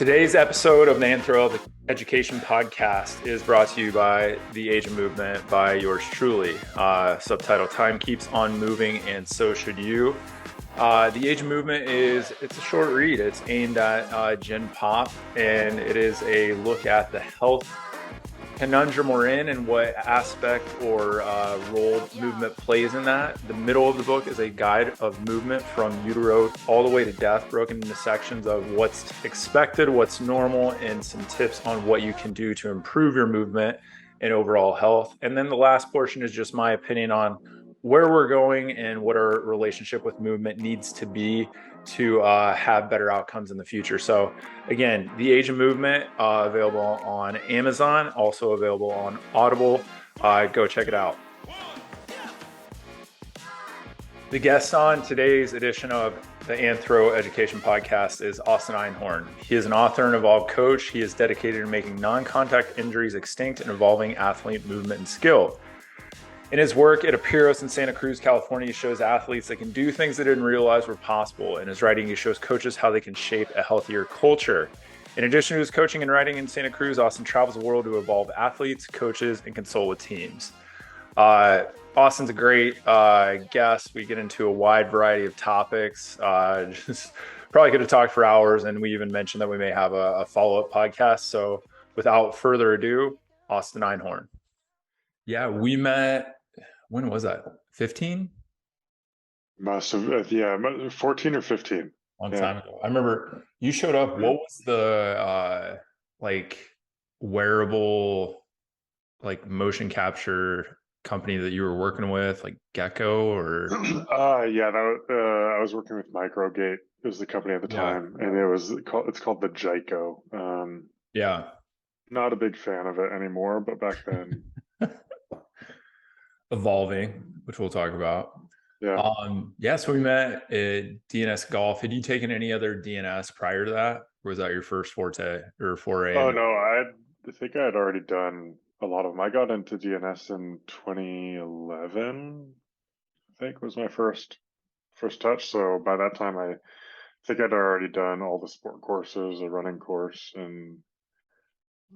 Today's episode of the Anthro Education Podcast is brought to you by The Age of Movement by yours truly. Subtitle, Time Keeps on Moving and So Should You. The Age of Movement it's a short read. It's aimed at Gen Pop, and it is a look at the health conundrum we're in and what aspect or role movement plays in that. The middle of the book is a guide of movement from utero all the way to death, broken into sections of what's expected, what's normal, and some tips on what you can do to improve your movement and overall health. And then the last portion is just my opinion on where we're going and what our relationship with movement needs to be to have better outcomes in the future. So again, The Age of Movement, available on Amazon, also available on Audible. Go check it out. The guest on today's edition of the Anthro Education Podcast is Austin Einhorn. He is an author and evolved coach. He is dedicated to making non-contact injuries extinct and evolving athlete movement and skill. In his work at Apiros in Santa Cruz, California, he shows athletes that can do things they didn't realize were possible. In his writing, he shows coaches how they can shape a healthier culture. In addition to his coaching and writing in Santa Cruz, Austin travels the world to evolve athletes, coaches, and consult with teams. Austin's a great guest. We get into a wide variety of topics. Just probably could have talked for hours, and we even mentioned that we may have a follow-up podcast. So without further ado, Austin Einhorn. Yeah, we met, when was that? 15? Must have, 14 or 15. Long time ago. I remember you showed up. What was the wearable motion capture company that you were working with, like Gecko or? I was working with Microgate. It was the company at the time, and it's called the Geico. Yeah. Not a big fan of it anymore, but back then. Evolving, which we'll talk about. Yeah. So we met at DNS Golf. Had you taken any other DNS prior to that? Or was that your first forte or foray? Oh no, I think I had already done a lot of them. I got into DNS in 2011, I think was my first touch. So by that time, I think I'd already done all the sport courses, a running course, and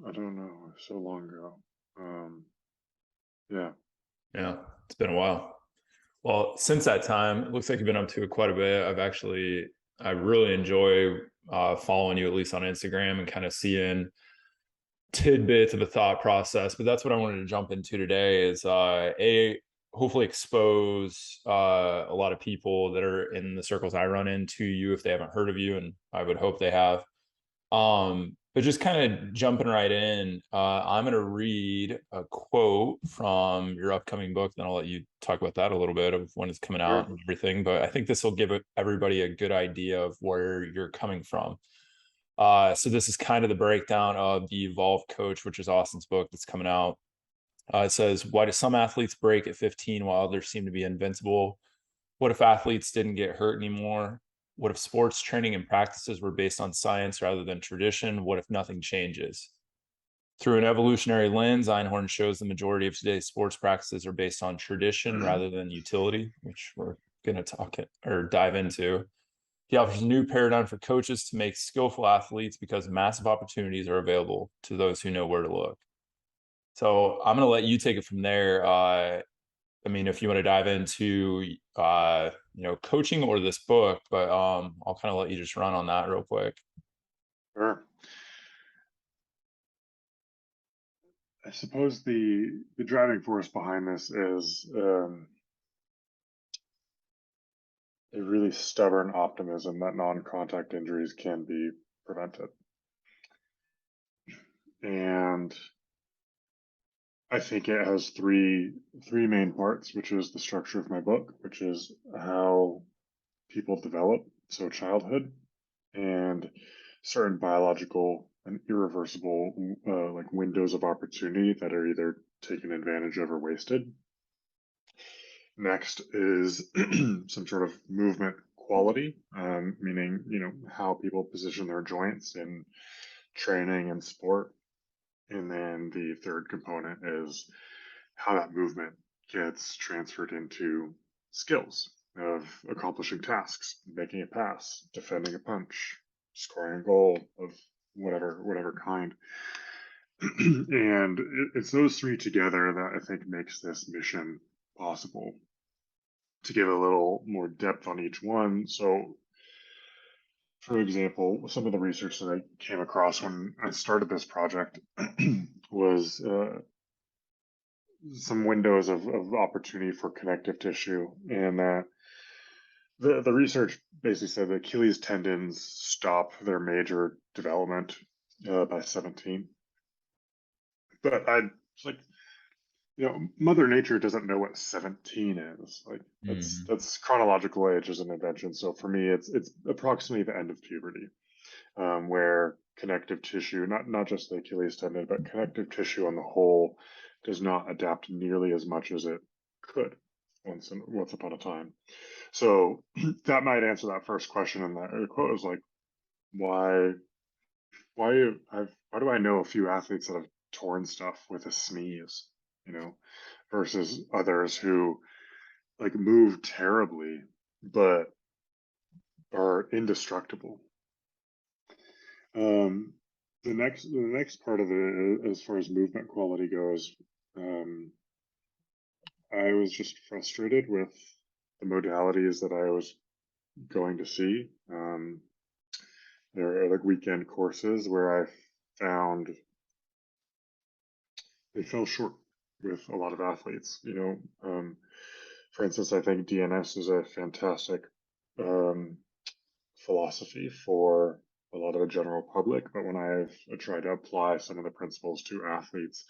I don't know, so long ago. Yeah, it's been a while. Well, since that time, it looks like you've been up to it quite a bit. I really enjoy following you, at least on Instagram, and kind of seeing tidbits of a thought process. But that's what I wanted to jump into today is hopefully expose a lot of people that are in the circles I run into you if they haven't heard of you, and I would hope they have. But just kind of jumping right in, I'm going to read a quote from your upcoming book, then I'll let you talk about that a little bit of when it's coming out and everything. But I think this will give everybody a good idea of where you're coming from. So this is kind of the breakdown of the Evolve Coach, which is Austin's book that's coming out. It says, why do some athletes break at 15 while others seem to be invincible? What if athletes didn't get hurt anymore? What if sports training and practices were based on science rather than tradition? What if nothing changes? Through an evolutionary lens, Einhorn shows the majority of today's sports practices are based on tradition rather than utility, which we're going to dive into. He offers a new paradigm for coaches to make skillful athletes because massive opportunities are available to those who know where to look. So I'm going to let you take it from there. If you want to dive into, coaching or this book, but I'll kind of let you just run on that real quick. Sure. I suppose the driving force behind this is a really stubborn optimism that non-contact injuries can be prevented. And I think it has three main parts, which is the structure of my book, which is how people develop, so childhood, and certain biological and irreversible windows of opportunity that are either taken advantage of or wasted. Next is some sort of movement quality, meaning how people position their joints in training and sport. And then the third component is how that movement gets transferred into skills of accomplishing tasks, making a pass, defending a punch, scoring a goal, of whatever kind. And it's those three together that I think makes this mission possible. To give a little more depth on each one, so for example, some of the research that I came across when I started this project was some windows of opportunity for connective tissue, and the research basically said the Achilles tendons stop their major development by 17. But I was like, Mother Nature doesn't know what 17 is. Like Mhm. that's chronological age as an invention. So for me, it's approximately the end of puberty, where connective tissue, not just the Achilles tendon, but connective tissue on the whole, does not adapt nearly as much as it could once upon a time. So that might answer that first question. And that quote was like, why why do I know a few athletes that have torn stuff with a sneeze, versus others who like move terribly but are indestructible. Um, the next part of it, as far as movement quality goes, um, I was just frustrated with the modalities that I was going to see. There are like weekend courses where I found they fell short with a lot of athletes. For instance, I think DNS is a fantastic um, philosophy for a lot of the general public, but when I've tried to apply some of the principles to athletes,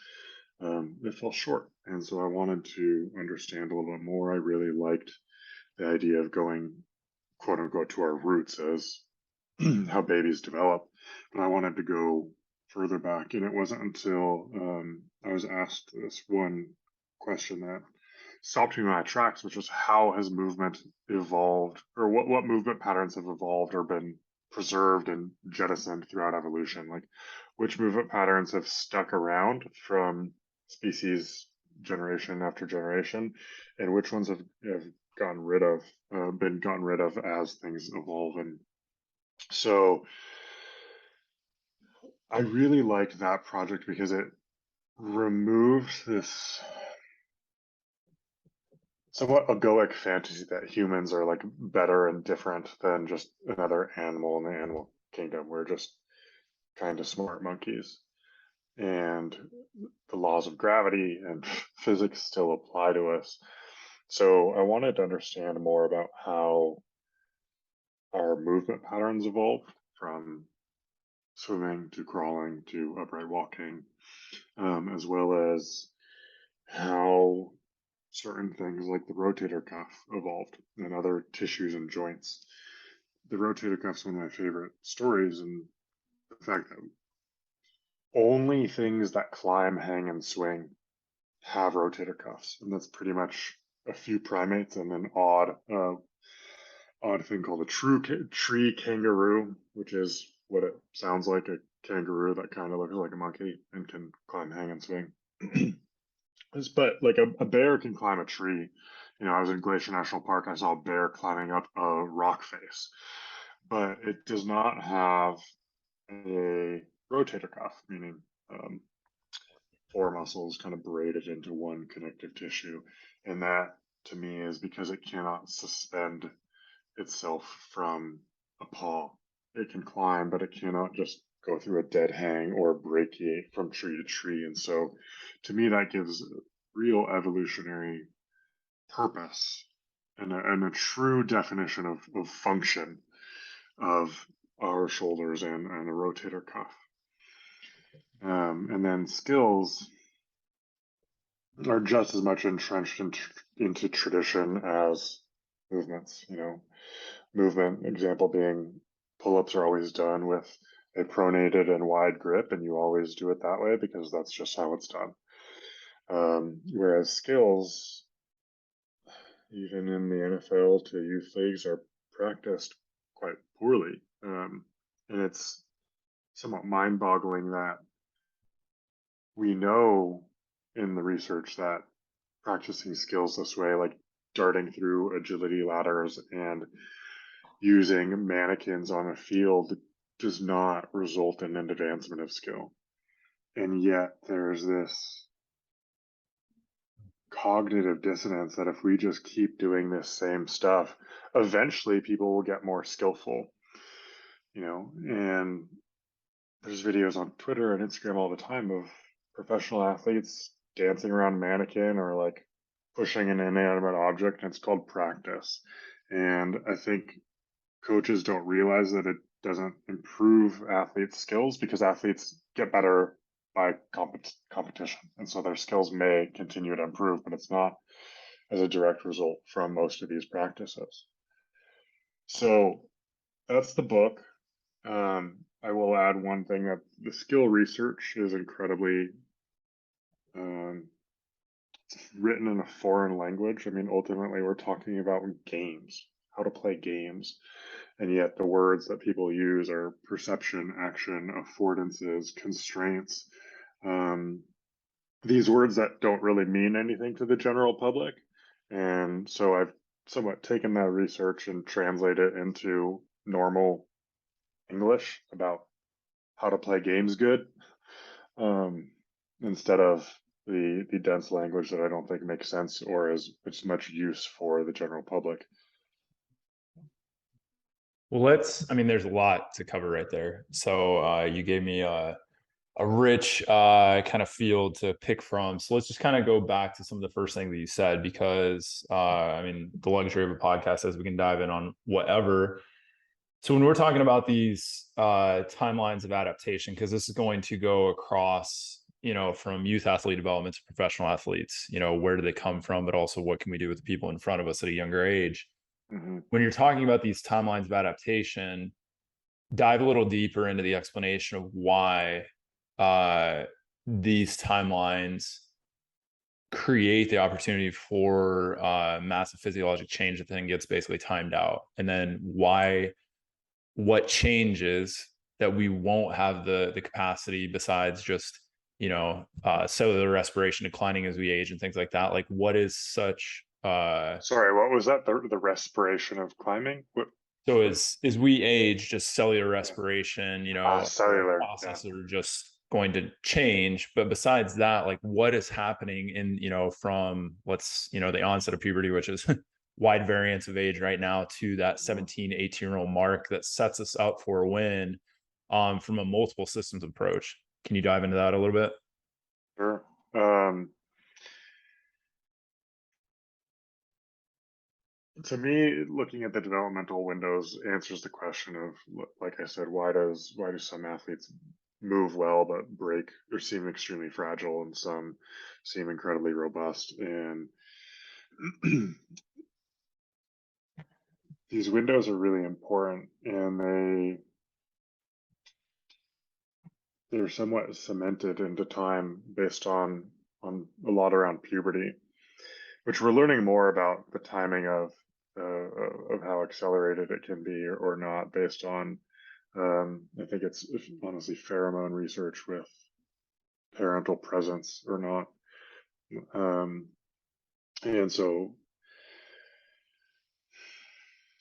it fell short. And so I wanted to understand a little bit more. I really liked the idea of going, quote unquote, to our roots as how babies develop, but I wanted to go further back. And it wasn't until I was asked this one question that stopped me in my tracks, which was how has movement evolved, or what movement patterns have evolved or been preserved and jettisoned throughout evolution? Like, which movement patterns have stuck around from species generation after generation, and which ones have been gotten rid of as things evolve. And so I really liked that project because it removed this somewhat egoic fantasy that humans are like better and different than just another animal in the animal kingdom. We're just kind of smart monkeys. And the laws of gravity and physics still apply to us. So I wanted to understand more about how our movement patterns evolved from swimming to crawling to upright walking, as well as how certain things like the rotator cuff evolved and other tissues and joints. The rotator cuff is one of my favorite stories, and the fact that only things that climb, hang, and swing have rotator cuffs, and that's pretty much a few primates and an odd thing called a tree kangaroo, which is what it sounds like, a kangaroo that kind of looks like a monkey and can climb, hang, and swing. But like a bear can climb a tree. I was in Glacier National Park. I saw a bear climbing up a rock face, but it does not have a rotator cuff, meaning four muscles kind of braided into one connective tissue. And that to me is because it cannot suspend itself from a paw. It can climb, but it cannot just go through a dead hang or brachiate from tree to tree. And so to me, that gives real evolutionary purpose and a true definition of function of our shoulders and a rotator cuff. And then skills are just as much entrenched into tradition as movements. Movement example being pull-ups are always done with a pronated and wide grip, and you always do it that way because that's just how it's done. Whereas skills, even in the NFL to youth leagues, are practiced quite poorly. And it's somewhat mind-boggling that we know in the research that practicing skills this way, like darting through agility ladders and using mannequins on a field, does not result in an advancement of skill. And yet there's this cognitive dissonance that if we just keep doing this same stuff, eventually people will get more skillful, and there's videos on Twitter and Instagram all the time of professional athletes dancing around a mannequin or like pushing an inanimate object, and it's called practice. And I think coaches don't realize that it doesn't improve athletes' skills, because athletes get better by competition. And so their skills may continue to improve, but it's not as a direct result from most of these practices. So that's the book. I will add one thing, that the skill research is incredibly, it's written in a foreign language. I mean, ultimately, we're talking about games, how to play games. And yet the words that people use are perception, action, affordances, constraints. These words that don't really mean anything to the general public. And so I've somewhat taken that research and translated it into normal English about how to play games good, instead of the dense language that I don't think makes sense or is much use for the general public. Well, I mean, there's a lot to cover right there. So you gave me a rich kind of field to pick from. So let's just kind of go back to some of the first things that you said, because I mean, the luxury of a podcast is we can dive in on whatever. So when we're talking about these timelines of adaptation, because this is going to go across, from youth athlete development to professional athletes, where do they come from, but also what can we do with the people in front of us at a younger age? Mm-hmm. When you're talking about these timelines of adaptation, dive a little deeper into the explanation of why these timelines create the opportunity for massive physiologic change that then gets basically timed out, and then what changes that we won't have the capacity, besides just cellular respiration declining as we age and things like that. Like, what is such Sorry, what was that? The respiration of climbing? What? so as we age, just cellular respiration, our Cellular. Yeah. processes are just going to change. But besides that, like, what is happening in, from the onset of puberty, which is wide variance of age right now, to that 17, 18-year-old mark that sets us up for a win from a multiple systems approach. Can you dive into that a little bit? Sure. To me, looking at the developmental windows answers the question of, like I said, why do some athletes move well but break or seem extremely fragile, and some seem incredibly robust? And these windows are really important, and they're somewhat cemented into time based on a lot around puberty, which we're learning more about the timing of how accelerated it can be or not, based on I think it's honestly pheromone research with parental presence or not. And so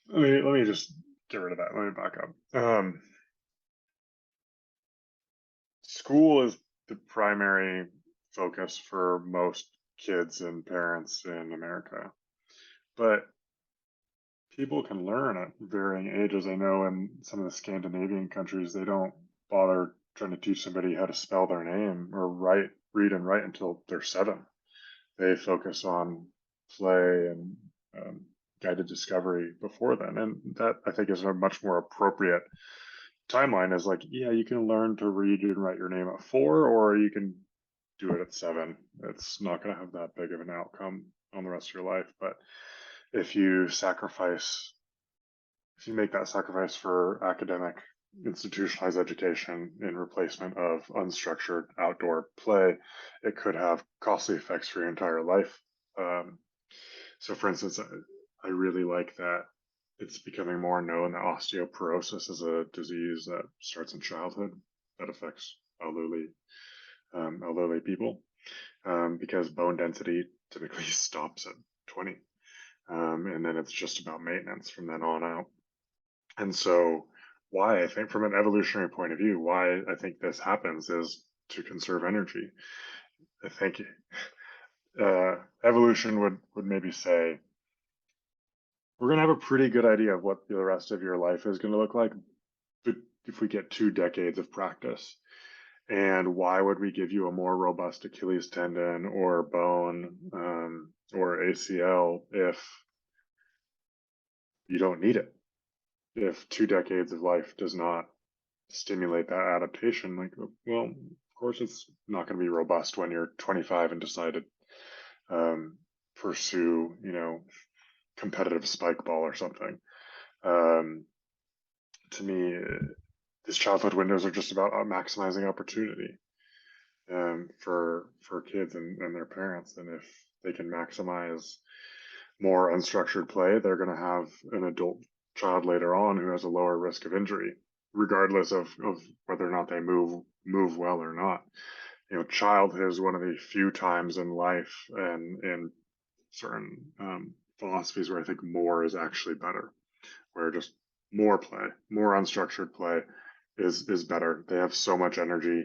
let me just get rid of that. Let me back up. School is the primary focus for most kids and parents in America, but people can learn at varying ages. I know in some of the Scandinavian countries, they don't bother trying to teach somebody how to spell their name or read and write until they're 7. They focus on play and guided discovery before then. And that, I think, is a much more appropriate timeline. Is like, yeah, you can learn to read and write your name at 4, or you can do it at 7. It's not going to have that big of an outcome on the rest of your life. But if you make that sacrifice for academic institutionalized education in replacement of unstructured outdoor play, it could have costly effects for your entire life. So for instance, I really like that it's becoming more known that osteoporosis is a disease that starts in childhood, that affects elderly people, because bone density typically stops at 20. And then it's just about maintenance from then on out. And so why I think from an evolutionary point of view, why I think this happens is to conserve energy. I think evolution would maybe say we're going to have a pretty good idea of what the rest of your life is going to look like, but if we get 2 decades of practice. And why would we give you a more robust Achilles tendon or bone or ACL if you don't need it? If 2 decades of life does not stimulate that adaptation, like, well, of course it's not going to be robust when you're 25 and decide to pursue, competitive spike ball or something. To me, these childhood windows are just about maximizing opportunity for kids and their parents. And if they can maximize more unstructured play, they're going to have an adult child later on who has a lower risk of injury, regardless of whether or not they move well or not. Childhood is one of the few times in life and in certain philosophies where I think more is actually better, where just more play, more unstructured play is better. They have so much energy,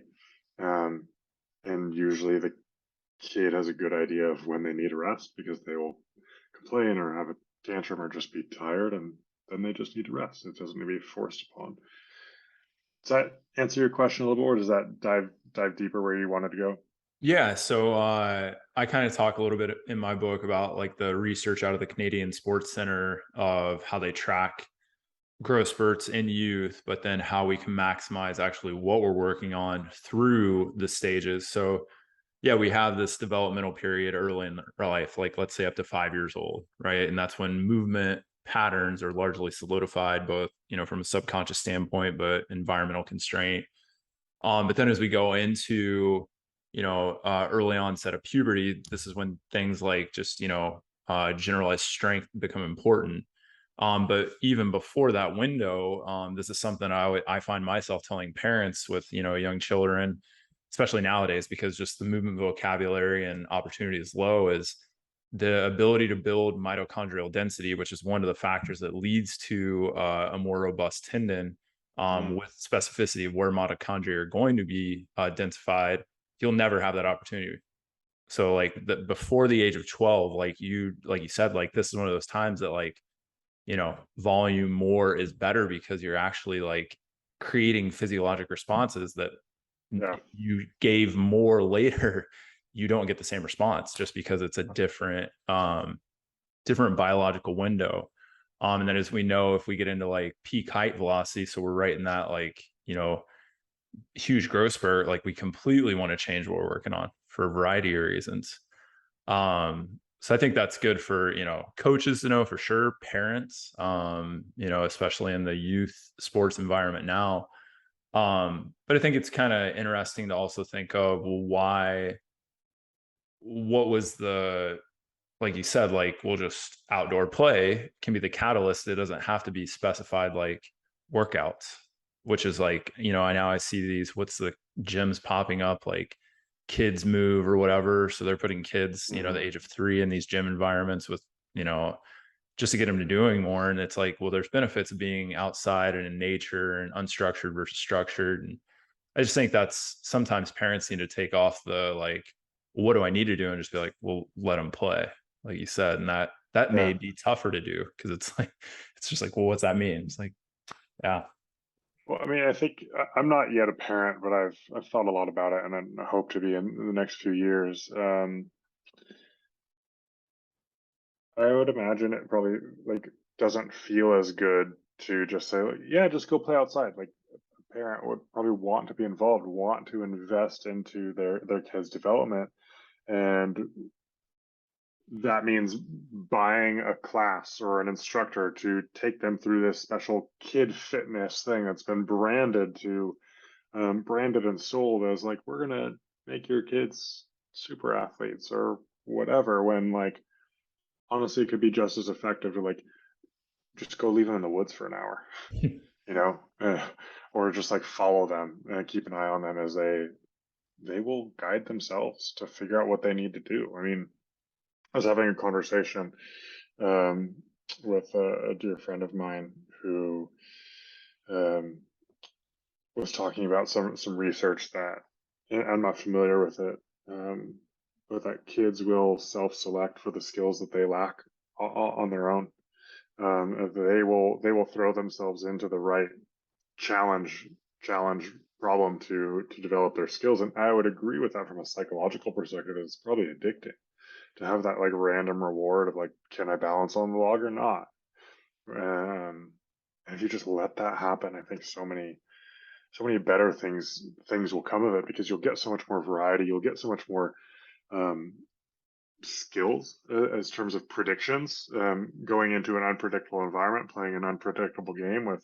and usually the kid has a good idea of when they need a rest because they will complain or have a tantrum or just be tired, and then they just need to rest. It doesn't need to be forced upon. Does that answer your question a little more? Or does that dive deeper where you wanted to go? Yeah, so I kind of talk a little bit in my book about like the research out of the Canadian Sports Center of how they track growth spurts in youth, but then how we can maximize actually what we're working on through the stages. So yeah, we have this developmental period early in our life, like let's say up to 5 years old, right? And that's when movement patterns are largely solidified, both from a subconscious standpoint, but environmental constraint. But then as we go into early onset of puberty, this is when things like just generalized strength become important. But even before that window, this is something I find myself telling parents with young children, especially nowadays, because just the movement vocabulary and opportunity is low, is the ability to build mitochondrial density, which is one of the factors that leads to a more robust tendon, with specificity of where mitochondria are going to be densified. You'll never have that opportunity. So like before the age of 12, like you said, like this is one of those times that volume more is better because you're actually like creating physiologic responses that Yeah. you gave more later. You don't get the same response just because it's a different biological window. And then as we know, if we get into like peak height velocity, so we're right in that huge growth spurt, like we completely want to change what we're working on for a variety of reasons. So I think that's good for coaches to know for sure, parents, especially in the youth sports environment now. But I think it's kind of interesting to also think of, well, what was the, like you said, like we'll just outdoor play can be the catalyst. It doesn't have to be specified like workouts, which is like, I now I see these, what's the gyms popping up, like kids move or whatever. So they're putting kids, the age of 3 in these gym environments with, just to get them to doing more. And it's like, well, there's benefits of being outside and in nature and unstructured versus structured. And I just think that's sometimes parents need to take off the like, what do I need to do? And just be like, well, let them play, like you said. And that may Yeah. be tougher to do because it's like, it's just like, well, what's that mean? It's like, yeah. Well, I mean, I think I'm not yet a parent, but I've thought a lot about it, and I hope to be in the next few years. I would imagine it probably like doesn't feel as good to just say, like, yeah, just go play outside. Like a parent would probably want to be involved, want to invest into their kids' development, and that means buying a class or an instructor to take them through this special kid fitness thing that's been branded and sold as like we're gonna make your kids super athletes or whatever. When like honestly, it could be just as effective to like just go leave them in the woods for an hour, you know, or just like follow them and keep an eye on them as they will guide themselves to figure out what they need to do. I mean, I was having a conversation um, with a dear friend of mine who was talking about some research that, and I'm not familiar with it, but that kids will self-select for the skills that they lack on their own. They will throw themselves into the right challenge problem to develop their skills, and I would agree with that from a psychological perspective. It's probably addicting to have that like random reward of like, can I balance on the log or not? And if you just let that happen, I think so many better things will come of it, because you'll get so much more variety. You'll get so much more um, skills as terms of predictions, going into an unpredictable environment, playing an unpredictable game with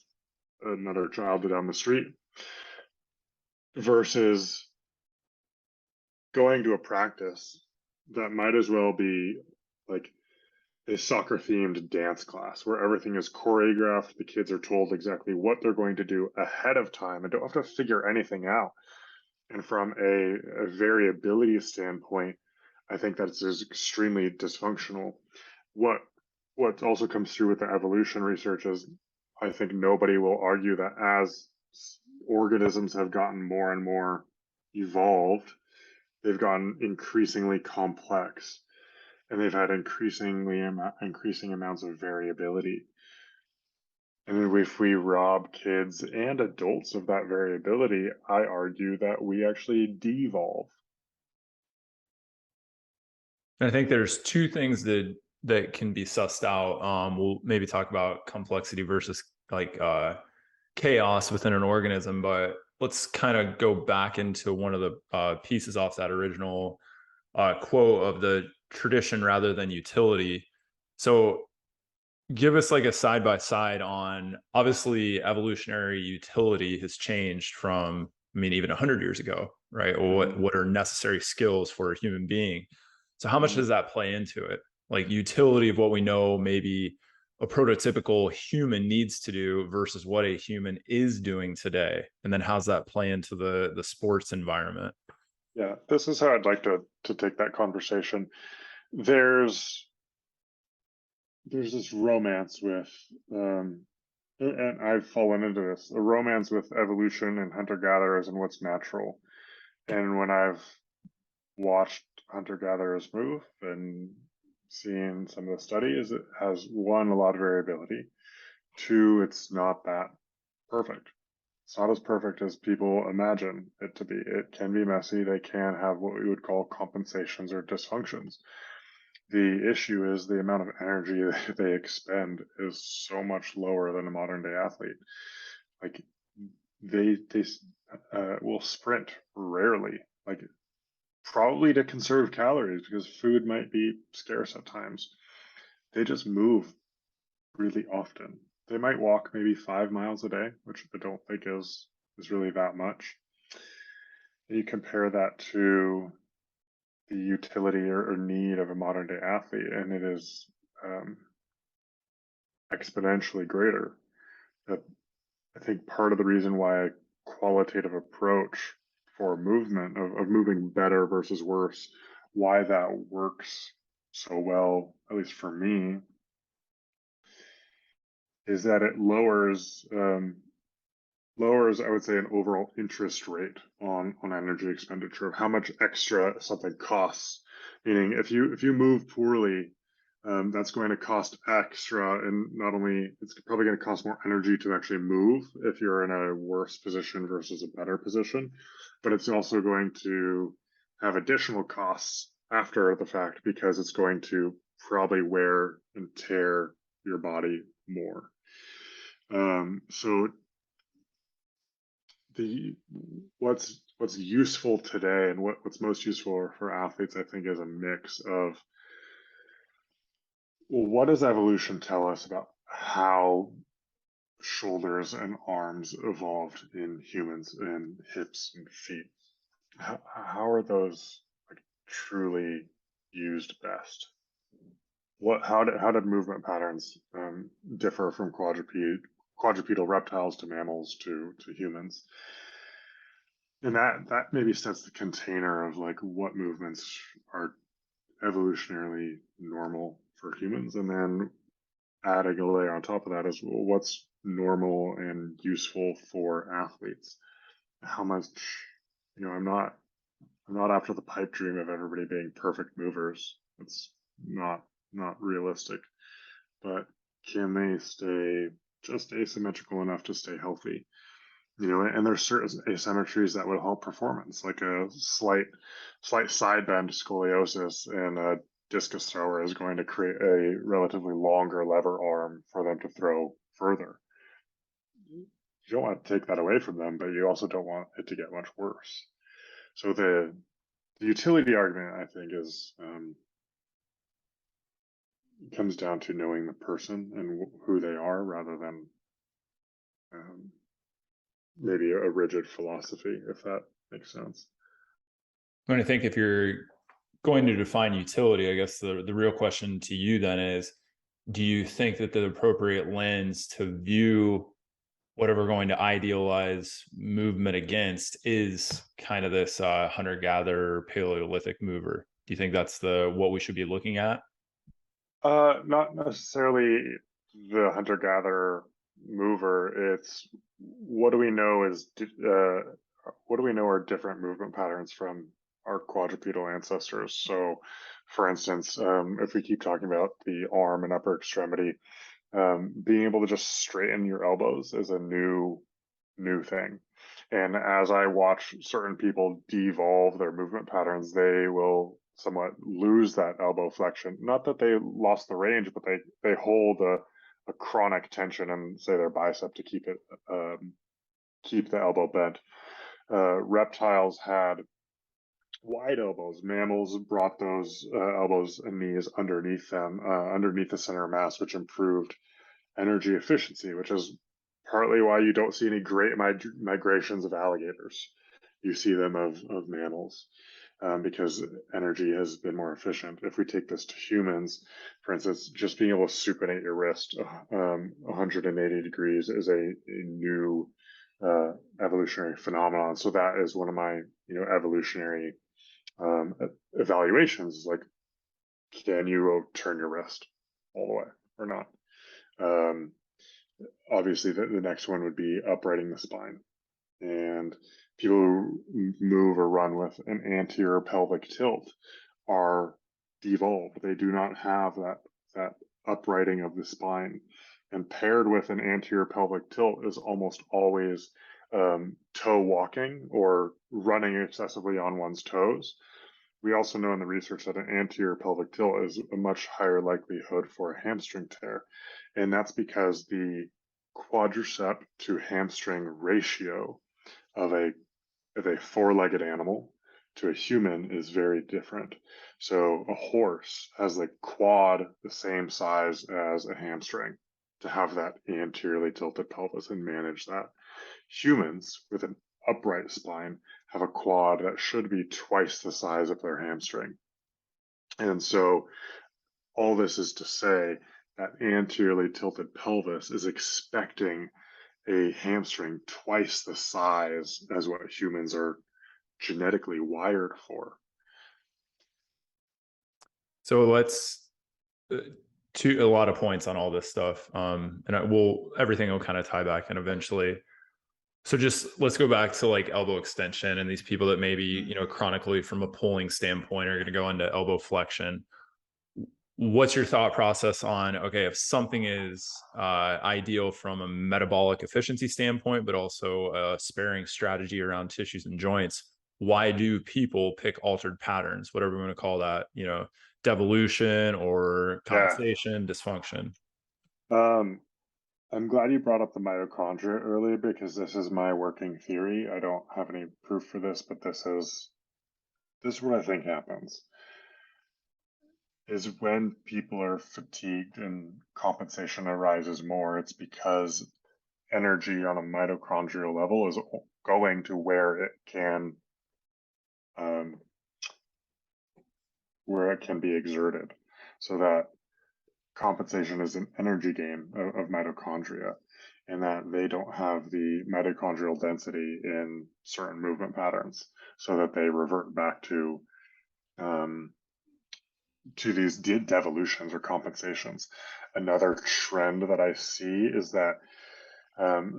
another child down the street, versus going to a practice that might as well be like a soccer themed dance class where everything is choreographed. The kids are told exactly what they're going to do ahead of time and don't have to figure anything out. And from a variability standpoint, I think that is extremely dysfunctional. What what also comes through with the evolution research is, I think nobody will argue that as organisms have gotten more and more evolved, they've gotten increasingly complex, and they've had increasing amounts of variability. And if we rob kids and adults of that variability, I argue that we actually devolve. And I think there's two things that can be sussed out. We'll maybe talk about complexity versus like chaos within an organism, but let's kind of go back into one of the pieces off that original quote of the tradition rather than utility. So give us like a side by side on, obviously evolutionary utility has changed from, I mean, even 100 years ago, right? What are necessary skills for a human being? So how much Mm-hmm. does that play into it? Like utility of what we know maybe a prototypical human needs to do versus what a human is doing today, and then how's that play into the sports environment? Yeah, this is how I'd like to take that conversation. There's there's this romance with, and I've fallen into this, a romance with evolution and hunter gatherers and what's natural. And when I've watched hunter gatherers move and seen some of the studies, it has, one, a lot of variability. Two, it's not that perfect. It's not as perfect as people imagine it to be. It can be messy. They can have what we would call compensations or dysfunctions. The issue is the amount of energy that they expend is so much lower than a modern day athlete. Like they will sprint rarely, like probably to conserve calories because food might be scarce at times. They just move really often. They might walk maybe 5 miles a day, which I don't think is really that much. You compare that to the utility or need of a modern day athlete, and it is um, exponentially greater. That I think part of the reason why a qualitative approach for movement of moving better versus worse, why that works so well, at least for me, is that it lowers, I would say, an overall interest rate on energy expenditure of how much extra something costs. Meaning, if you move poorly, that's going to cost extra, and not only it's probably going to cost more energy to actually move if you're in a worse position versus a better position, but it's also going to have additional costs after the fact because it's going to probably wear and tear your body more. So the what's useful today and what's most useful for athletes, I think, is a mix of, well, what does evolution tell us about how shoulders and arms evolved in humans and hips and feet? How are those like truly used best? How did movement patterns differ from quadrupedal reptiles to mammals to humans? And that maybe sets the container of like what movements are evolutionarily normal for humans, and then adding a layer on top of that is, well, what's normal and useful for athletes. How much, I'm not after the pipe dream of everybody being perfect movers. It's not realistic. But can they stay just asymmetrical enough to stay healthy? And there's certain asymmetries that would help performance, like a slight side bend scoliosis and a discus thrower is going to create a relatively longer lever arm for them to throw further. You don't want to take that away from them, but you also don't want it to get much worse. So the utility argument, I think, is comes down to knowing the person and who they are rather than maybe a rigid philosophy, if that makes sense. I think if you're going to define utility, I guess the real question to you then is, do you think that the appropriate lens to view whatever we're going to idealize movement against is kind of this hunter-gatherer Paleolithic mover? Do you think that's what we should be looking at? Not necessarily the hunter-gatherer mover. It's what do we know are different movement patterns from our quadrupedal ancestors. So, for instance, if we keep talking about the arm and upper extremity, being able to just straighten your elbows is a new thing. And as I watch certain people devolve their movement patterns, they will somewhat lose that elbow flexion. Not that they lost the range, but they hold a chronic tension in, say, their bicep to keep the elbow bent. Reptiles had wide elbows. Mammals brought those elbows and knees underneath them, underneath the center of mass, which improved energy efficiency, which is partly why you don't see any great migrations of alligators. You see them of mammals because energy has been more efficient. If we take this to humans, for instance, just being able to supinate your wrist 180 degrees is a new evolutionary phenomenon. So that is one of my evolutionary evaluations. Like, can you turn your wrist all the way or not? Obviously, the next one would be uprighting the spine. And people who move or run with an anterior pelvic tilt are devolved. They do not have that uprighting of the spine. And paired with an anterior pelvic tilt is almost always toe walking or running excessively on one's toes. We also know in the research that an anterior pelvic tilt is a much higher likelihood for a hamstring tear. And that's because the quadricep to hamstring ratio of a four-legged animal to a human is very different. So a horse has the quad the same size as a hamstring to have that anteriorly tilted pelvis and manage that. Humans with an upright spine have a quad that should be twice the size of their hamstring. And so all this is to say that anteriorly tilted pelvis is expecting a hamstring twice the size as what humans are genetically wired for. So let's to a lot of points on all this stuff, and everything will kind of tie back in eventually. So just let's go back to like elbow extension and these people that maybe chronically from a pulling standpoint are going to go into elbow flexion. What's your thought process on, okay, if something is ideal from a metabolic efficiency standpoint, but also a sparing strategy around tissues and joints, why do people pick altered patterns, whatever we want to call that, devolution or compensation, dysfunction? I'm glad you brought up the mitochondria earlier because this is my working theory. I don't have any proof for this, but this is what I think happens. Is when people are fatigued and compensation arises more, it's because energy on a mitochondrial level is going to where it can be exerted. So that compensation is an energy game of mitochondria, and that they don't have the mitochondrial density in certain movement patterns, so that they revert back to these devolutions or compensations. Another trend that I see is that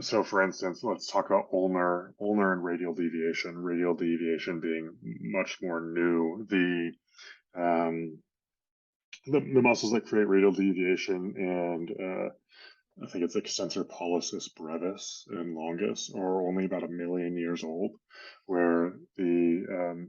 So for instance, let's talk about ulnar and radial deviation. Radial deviation being much more new. Um, the muscles that create radial deviation and I think it's extensor pollicis brevis and longus are only about 1,000,000 years old, where the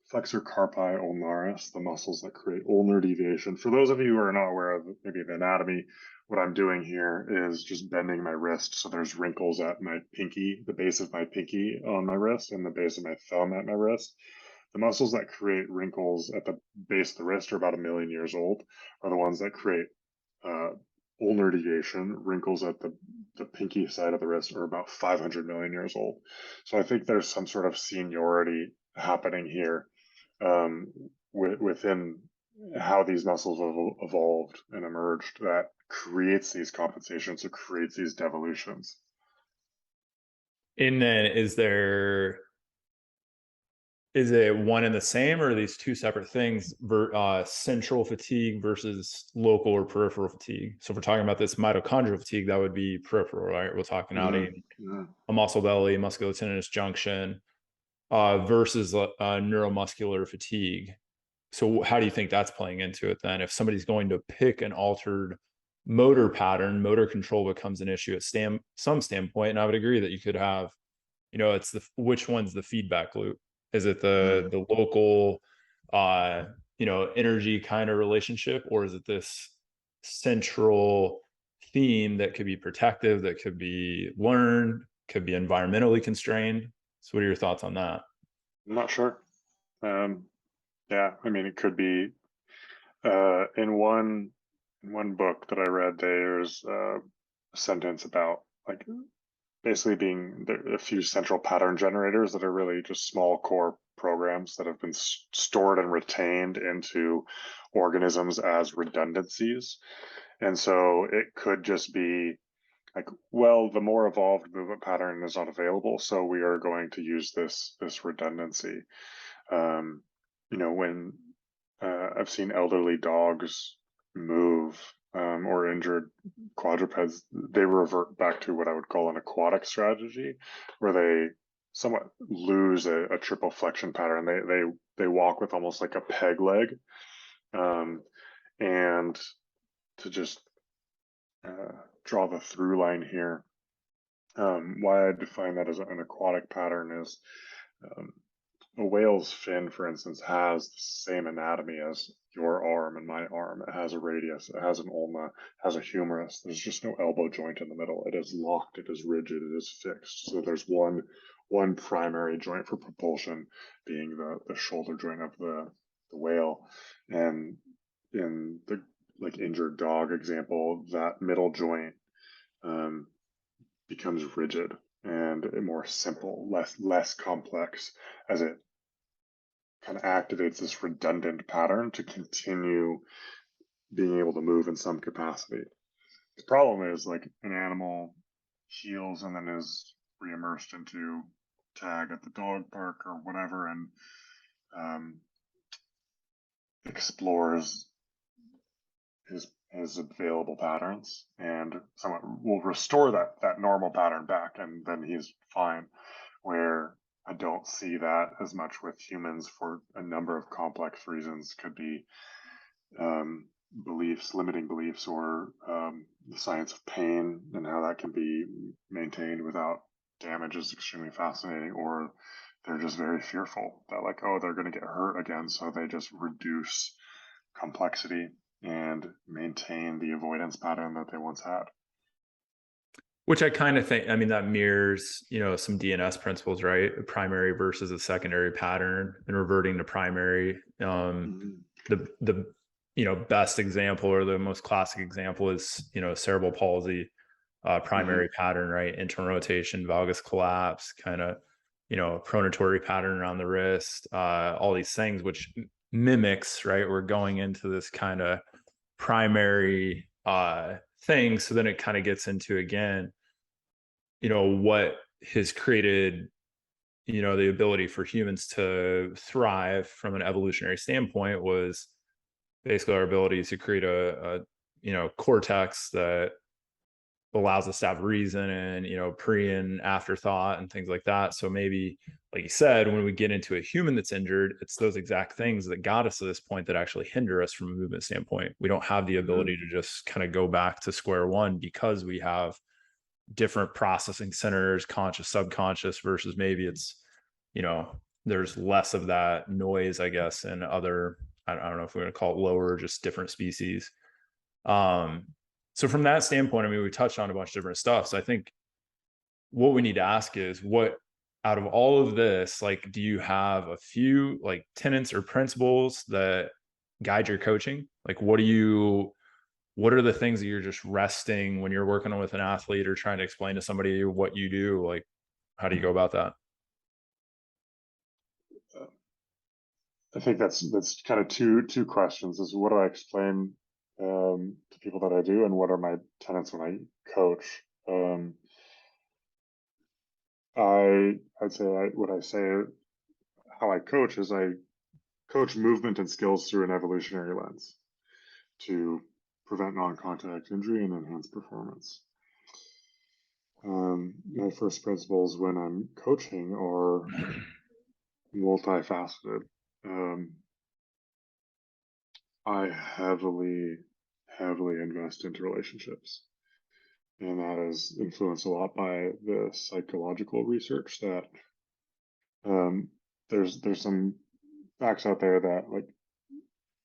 flexor carpi ulnaris, the muscles that create ulnar deviation. For those of you who are not aware of maybe the anatomy, what I'm doing here is just bending my wrist. So there's wrinkles at my pinky, the base of my pinky on my wrist, and the base of my thumb at my wrist. The muscles that create wrinkles at the base of the wrist are about 1,000,000 years old, are the ones that create uh, ulnar deviation, wrinkles at the pinky side of the wrist, are about 500 million years old. So I think there's some sort of seniority happening here um, within how these muscles have evolved and emerged that creates these compensations, so creates these devolutions. And then is it one and the same, or are these two separate things, central fatigue versus local or peripheral fatigue? So if we're talking about this mitochondrial fatigue, that would be peripheral, right? We're talking out a muscle belly, musculotendinous junction, versus neuromuscular fatigue. So how do you think that's playing into it then? If somebody's going to pick an altered motor pattern, motor control becomes an issue at some standpoint. And I would agree that you could have, it's which one's the feedback loop? Is it the local, energy kind of relationship, or is it this central theme that could be protective, that could be learned, could be environmentally constrained? So what are your thoughts on that? I'm not sure. Yeah, I mean, it could be. In one book that I read, there's a sentence about like basically being a few central pattern generators that are really just small core programs that have been stored and retained into organisms as redundancies. And so it could just be like, well, the more evolved movement pattern is not available, so we are going to use this redundancy. Um, when I've seen elderly dogs move or injured quadrupeds, they revert back to what I would call an aquatic strategy, where they somewhat lose a triple flexion pattern. They walk with almost like a peg leg, and to just draw the through line here, why I define that as an aquatic pattern is um, a whale's fin, for instance, has the same anatomy as your arm and my arm. It has a radius, it has an ulna, has a humerus. There's just no elbow joint in the middle. It is locked, it is rigid, it is fixed. So there's one primary joint for propulsion, being the shoulder joint of the whale. And in the like injured dog example, that middle joint um, becomes rigid and more simple, less complex, as it kind of activates this redundant pattern to continue being able to move in some capacity. The problem is like an animal heals and then is reimmersed into tag at the dog park or whatever, and um, explores his available patterns and somewhat will restore that normal pattern back, and then he's fine. Where I don't see that as much with humans for a number of complex reasons. Could be beliefs, limiting beliefs, or the science of pain and how that can be maintained without damage is extremely fascinating. Or they're just very fearful that like, oh, they're going to get hurt again, so they just reduce complexity and maintain the avoidance pattern that they once had. Which I kind of think, I mean, that mirrors, some DNS principles, right? A primary versus a secondary pattern and reverting to primary. The best example or the most classic example is, cerebral palsy, primary pattern, right? Internal rotation, valgus collapse, kind of, pronatory pattern around the wrist, all these things, which mimics, right? We're going into this kind of primary thing. So then it kind of gets into, again, what has created, the ability for humans to thrive from an evolutionary standpoint was basically our ability to create a cortex that allows us to have reason and, pre and afterthought and things like that. So maybe, like you said, when we get into a human that's injured, it's those exact things that got us to this point that actually hinder us from a movement standpoint. We don't have the ability to just kind of go back to square one because we have different processing centers, conscious, subconscious, versus maybe it's, there's less of that noise, I guess, in other, I don't know if we're going to call it lower, just different species. So from that standpoint, I mean, we touched on a bunch of different stuff. So I think what we need to ask is, what out of all of this, like, do you have a few like tenets or principles that guide your coaching? Like, what are the things that you're just resting when you're working with an athlete or trying to explain to somebody what you do? Like, how do you go about that? I think that's kind of two questions: is what do I explain to people that I do, and what are my tenets when I coach? I'd say what I say how I coach is I coach movement and skills through an evolutionary lens to prevent non-contact injury and enhance performance. My first principles when I'm coaching are multifaceted. I heavily invest into relationships, and that is influenced a lot by the psychological research that there's some facts out there that, like,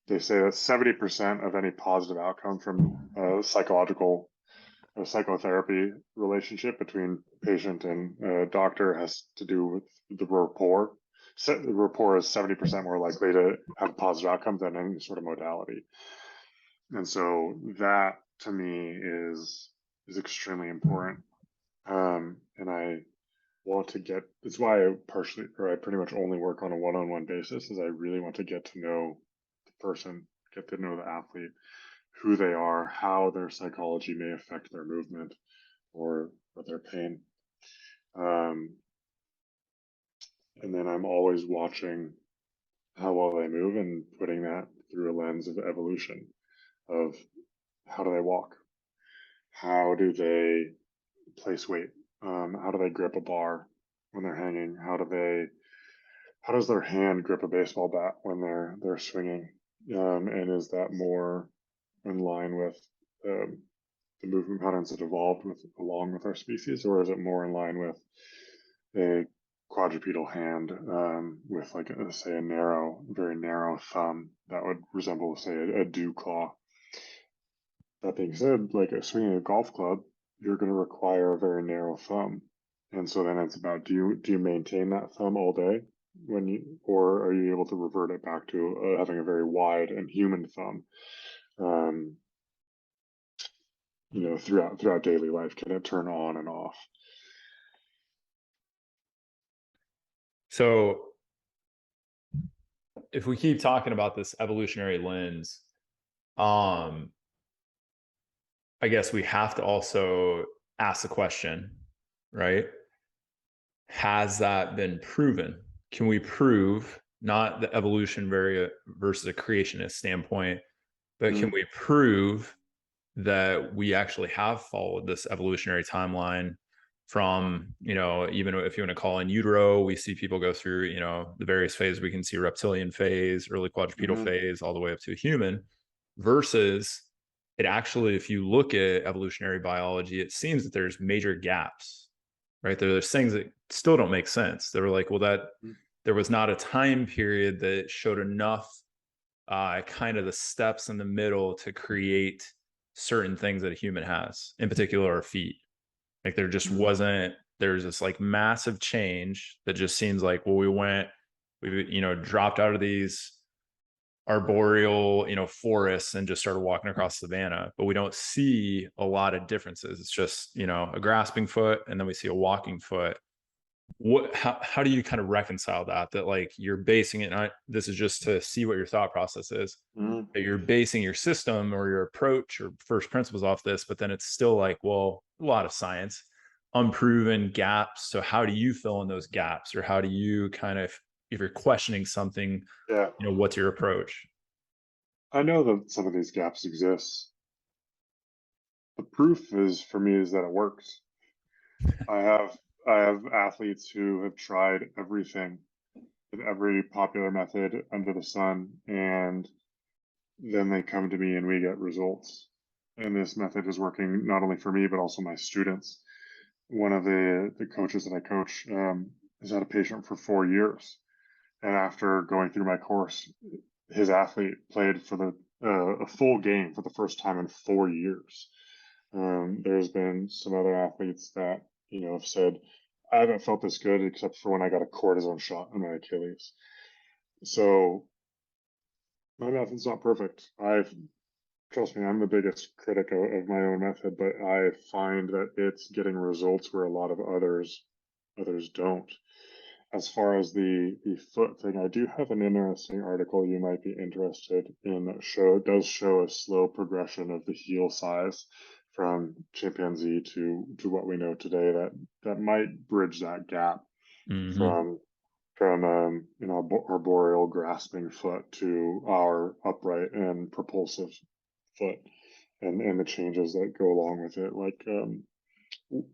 they say that 70% of any positive outcome from psychotherapy relationship between patient and doctor has to do with the rapport. So the rapport is 70% more likely to have a positive outcome than any sort of modality. And so that to me is extremely important. And I want to get, it's why I pretty much only work on a one-on-one basis, is I really want to get to know the person, get to know the athlete, who they are, how their psychology may affect their movement or their pain. And then I'm always watching how well they move and putting that through a lens of evolution, of how do they walk? How do they place weight? How do they grip a bar when they're hanging? How does their hand grip a baseball bat when they're swinging? And is that more in line with the movement patterns that evolved along with our species, or is it more in line with a quadrupedal hand with, like, say, a very narrow thumb that would resemble, say, a dew claw? That being said, like, swinging a golf club, you're going to require a very narrow thumb, and so then it's about, do you maintain that thumb all day or are you able to revert it back to having a very wide and human thumb? Throughout daily life, can it turn on and off? So if we keep talking about this evolutionary lens, I guess we have to also ask the question, right? Has that been proven? Can we prove, not the evolution versus a creationist standpoint, but can we prove that we actually have followed this evolutionary timeline from, even if you want to call in utero, we see people go through, the various phases. We can see reptilian phase, early quadrupedal phase, all the way up to a human, versus it actually, if you look at evolutionary biology, it seems that there's major gaps, right? There's things that still don't make sense. They were like, well, there was not a time period that showed enough kind of the steps in the middle to create certain things that a human has, in particular our feet. Like, there just wasn't, there's this like massive change that just seems like, well, we dropped out of these arboreal, forests and just started walking across savannah, but we don't see a lot of differences. It's just, a grasping foot, and then we see a walking foot. How do you kind of reconcile that like you're basing it, and this is just to see what your thought process is, that you're basing your system or your approach or first principles off this, but then it's still like, well, a lot of science, unproven gaps. So how do you fill in those gaps, or how do you kind of, if you're questioning something, what's your approach? I know that some of these gaps exist. the proof is for me is that it works. I have I have athletes who have tried everything with every popular method under the sun, and then they come to me and we get results. And this method is working not only for me but also my students. One of the coaches that I coach has had a patient for 4 years, and after going through my course, his athlete played for a full game for the first time in 4 years. There's been some other athletes that have said, I haven't felt this good except for when I got a cortisone shot on my Achilles. So my method's not perfect. Trust me, I'm the biggest critic of my own method, but I find that it's getting results where a lot of others don't. As far as the foot thing, I do have an interesting article you might be interested in that does show a slow progression of the heel size from chimpanzee to what we know today, that might bridge that gap Mm-hmm. from arboreal grasping foot to our upright and propulsive foot, and the changes that go along with it, like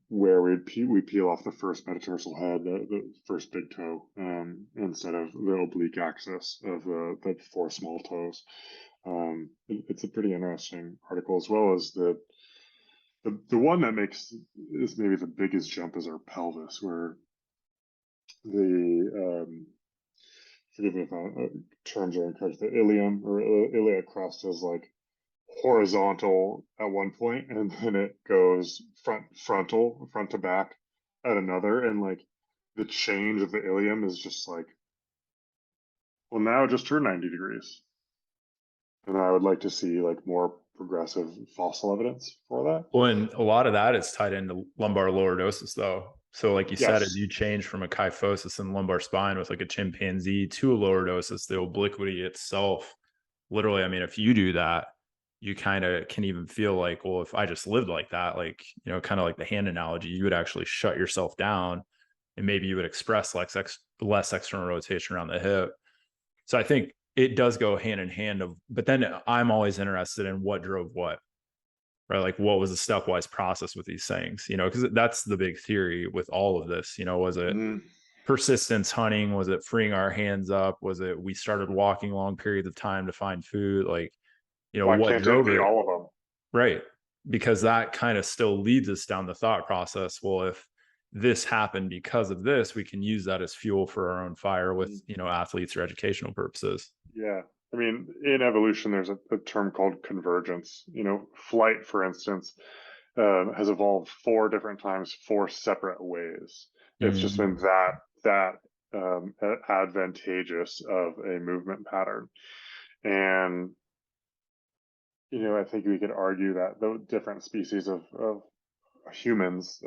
where we peel off the first metatarsal head, the first big toe, instead of the oblique axis of the four small toes. It's a pretty interesting article, as well as the one that makes is maybe the biggest jump is our pelvis, where the forgive me if terms are incorrect, the ilium or iliac crest is like horizontal at one point, and then it goes front to back at another, and like the change of the ilium is just like, well, now it just turned 90 degrees, and I would like to see like more progressive fossil evidence for that. Well, and a lot of that is tied into lumbar lordosis, though. So, like you said, as Yes. you change from a kyphosis in the lumbar spine with like a chimpanzee to a lordosis, the obliquity itself, literally, I mean, if you do that, you kind of can even feel like, well, if I just lived like that, like, kind of like the hand analogy, you would actually shut yourself down and maybe you would express less external rotation around the hip. So I think it does go hand in hand but then I'm always interested in what drove what, right? Like what was the stepwise process with these things, because that's the big theory with all of this. Was it Mm. persistence hunting? Was it freeing our hands up? Was it we started walking long periods of time to find food? Like, Why what can't it drove be it? all of them? Right. Because that kind of still leads us down the thought process. Well, if this happened because of this, we can use that as fuel for our own fire with, Mm. athletes or educational purposes. Yeah. I mean, in evolution, there's a term called convergence. Flight, for instance, has evolved 4 different times, 4 separate ways. It's just been Mm-hmm. that advantageous of a movement pattern. And I think we could argue that the different species of humans,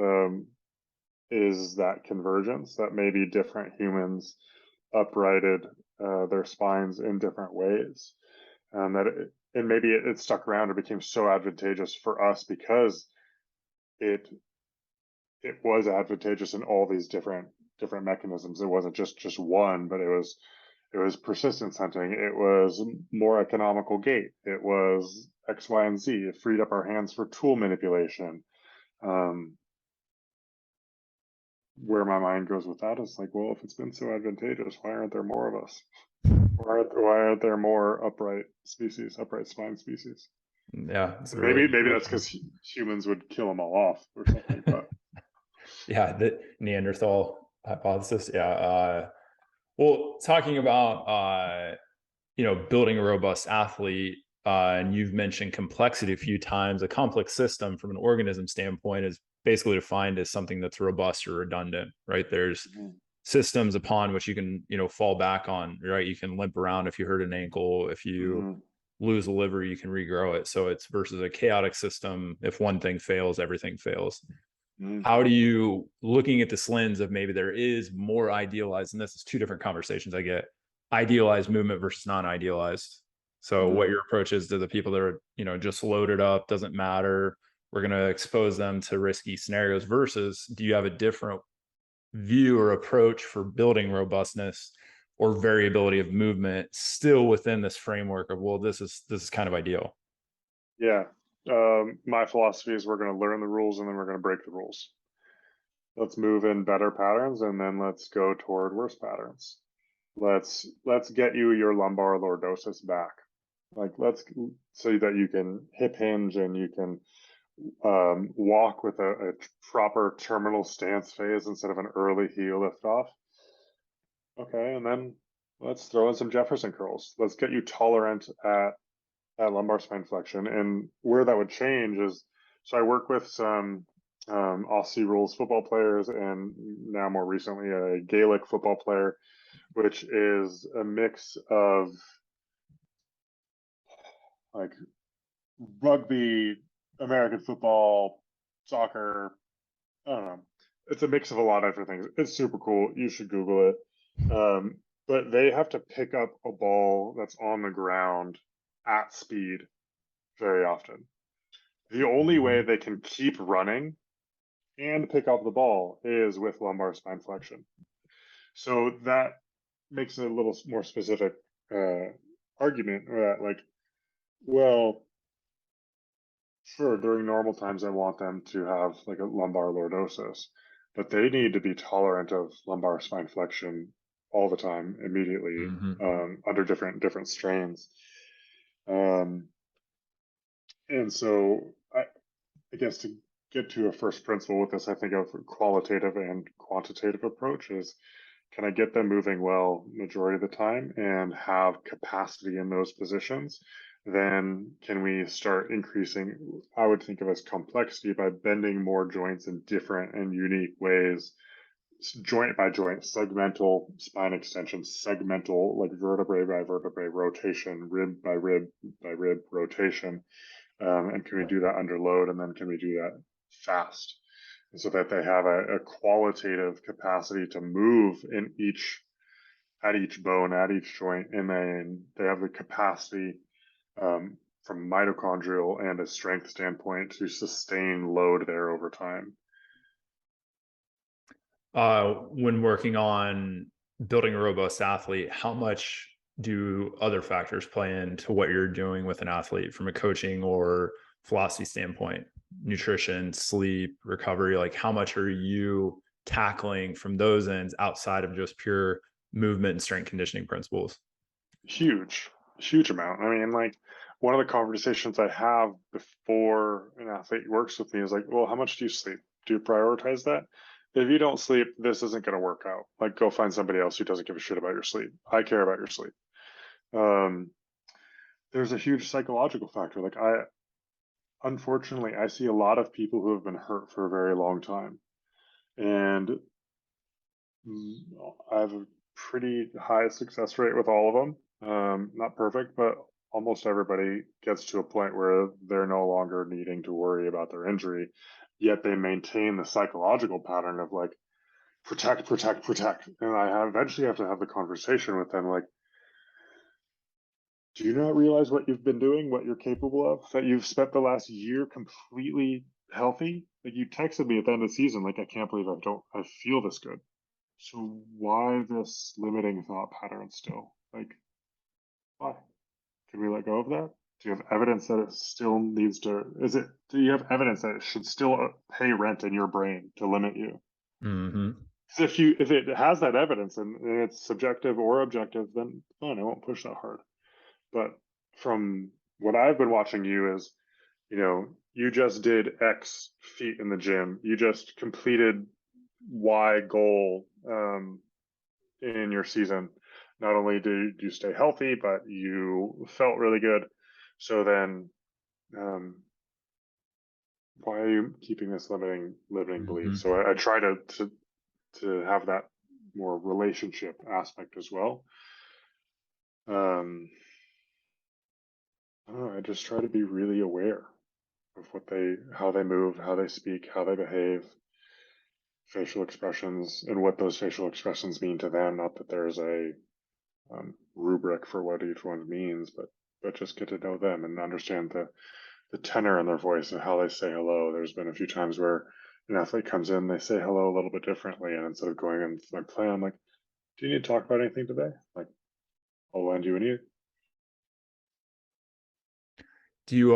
is that convergence, that maybe different humans uprighted their spines in different ways, and maybe it stuck around or became so advantageous for us because it it was advantageous in all these different mechanisms. It wasn't just one, but it was persistence hunting. It was more economical gait. It was X, Y, and Z. It freed up our hands for tool manipulation. Um, where my mind goes with that is like, well, if it's been so advantageous, why aren't there more of us? Why aren't there more upright spine species? Yeah, it's a really Maybe good that's question. because humans would kill them all off or something. But Yeah, the Neanderthal hypothesis. Yeah. Well, talking about building a robust athlete, and you've mentioned complexity a few times. A complex system from an organism standpoint is basically defined as something that's robust or redundant, right? There's mm-hmm. systems upon which you can, fall back on, right? You can limp around if you hurt an ankle. If you Mm-hmm. lose a liver, you can regrow it. So it's versus a chaotic system. If one thing fails, everything fails. Mm-hmm. How do you, looking at this lens of maybe there is more idealized, and this is two different conversations I get, idealized movement versus non-idealized. So what Mm-hmm. your approach is to the people that are, just loaded up, doesn't matter, we're going to expose them to risky scenarios, versus do you have a different view or approach for building robustness or variability of movement still within this framework of, well, this is kind of ideal. Yeah. My philosophy is we're going to learn the rules and then we're going to break the rules. Let's move in better patterns and then let's go toward worse patterns. Let's get you your lumbar lordosis back. Like so that you can hip hinge and you can walk with a proper terminal stance phase instead of an early heel lift off. Okay, and then let's throw in some Jefferson curls. Let's get you tolerant at lumbar spine flexion. And where that would change is, so I work with some Aussie rules football players and now more recently a Gaelic football player, which is a mix of like rugby, American football, soccer. I don't know. It's a mix of a lot of different things. It's super cool. You should Google it. But they have to pick up a ball that's on the ground at speed very often. The only way they can keep running and pick up the ball is with lumbar spine flexion. So that makes it a little more specific argument that, like, well, sure, during normal times, I want them to have like a lumbar lordosis, but they need to be tolerant of lumbar spine flexion all the time, immediately, under different strains. And so I guess to get to a first principle with this, I think of a qualitative and quantitative approach is, can I get them moving well majority of the time and have capacity in those positions? Then can we start increasing, I would think of as complexity, by bending more joints in different and unique ways, joint by joint, segmental spine extension, segmental, like vertebrae by vertebrae rotation, rib by rib by rib rotation. And can we do that under load? And then can we do that fast? So that they have a qualitative capacity to move in at each bone, at each joint, and then they have the capacity from mitochondrial and a strength standpoint to sustain load there over time. When working on building a robust athlete, how much do other factors play into what you're doing with an athlete from a coaching or philosophy standpoint? Nutrition, sleep, recovery, like how much are you tackling from those ends outside of just pure movement and strength conditioning principles? Huge amount. I mean, like, one of the conversations I have before an athlete works with me is like, well, how much do you sleep? Do you prioritize that? If you don't sleep, this isn't going to work out. Like, go find somebody else who doesn't give a shit about your sleep. I care about your sleep. There's a huge psychological factor. Like, unfortunately, I see a lot of people who have been hurt for a very long time. And I have a pretty high success rate with all of them. Not perfect, but almost everybody gets to a point where they're no longer needing to worry about their injury, yet they maintain the psychological pattern of like, protect, protect, protect. And I eventually have to have the conversation with them, like, do you not realize what you've been doing, what you're capable of, that you've spent the last year completely healthy? Like, you texted me at the end of the season, like, I can't believe I feel this good. So why this limiting thought pattern still? Like, why? Can we let go of that? Do you have evidence that it still needs to, do you have evidence that it should still pay rent in your brain to limit you? If it has that evidence and it's subjective or objective, then fine, I won't push that hard. But from what I've been watching you is, you just did X feet in the gym. You just completed Y goal in your season. Not only did you stay healthy, but you felt really good. So then, why are you keeping this limiting belief? So I try to have that more relationship aspect as well. I don't know, I just try to be really aware of how they move, how they speak, how they behave, facial expressions, and what those facial expressions mean to them. Not that there's a rubric for what each one means, but just get to know them and understand the tenor in their voice and how they say hello. There's been a few times where an athlete comes in, they say hello a little bit differently, and instead of going into my plan, I'm like, do you need to talk about anything today? Like, I'll lend you an ear. Do you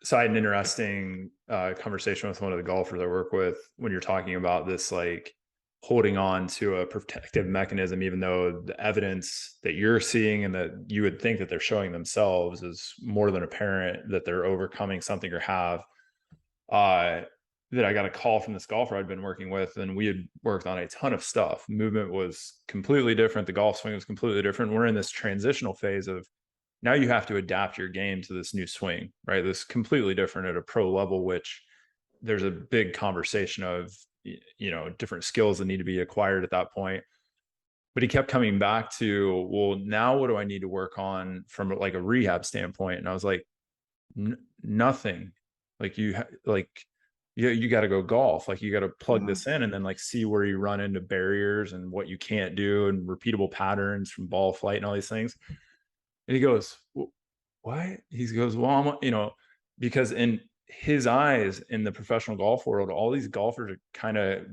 so I had an interesting conversation with one of the golfers I work with when you're talking about this, like holding on to a protective mechanism, even though the evidence that you're seeing and that you would think that they're showing themselves is more than apparent that they're overcoming something or have. uh that I got a call from this golfer I'd been working with, and we had worked on a ton of stuff. Movement was completely different, the golf swing was completely different. We're in this transitional phase of now you have to adapt your game to this new swing, right? This completely different at a pro level, which there's a big conversation of, different skills that need to be acquired at that point. But he kept coming back to, well, now what do I need to work on from like a rehab standpoint? And I was like, nothing. Like you got to go golf. Like you got to plug Mhm. this in and then like see where you run into barriers and what you can't do and repeatable patterns from ball flight and all these things. And he goes, what? He goes, well, because in his eyes in the professional golf world, all these golfers are kind of,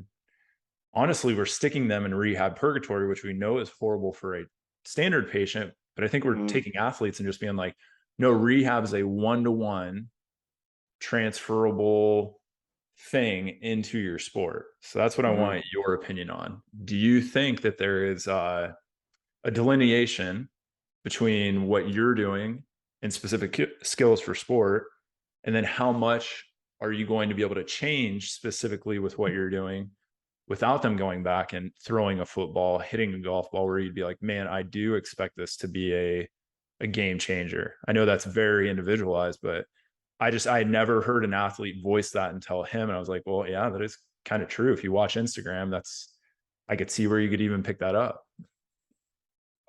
honestly, we're sticking them in rehab purgatory, which we know is horrible for a standard patient. But I think we're Mhm. taking athletes and just being like, no, rehab is a one-to-one transferable thing into your sport. So that's what I Mhm. want your opinion on. Do you think that there is a delineation between what you're doing and specific skills for sport, and then how much are you going to be able to change specifically with what you're doing without them going back and throwing a football, hitting a golf ball, where you'd be like, man, I do expect this to be a game changer. I know that's very individualized, but I had never heard an athlete voice that until him. And I was like, well, yeah, that is kind of true. If you watch Instagram, I could see where you could even pick that up.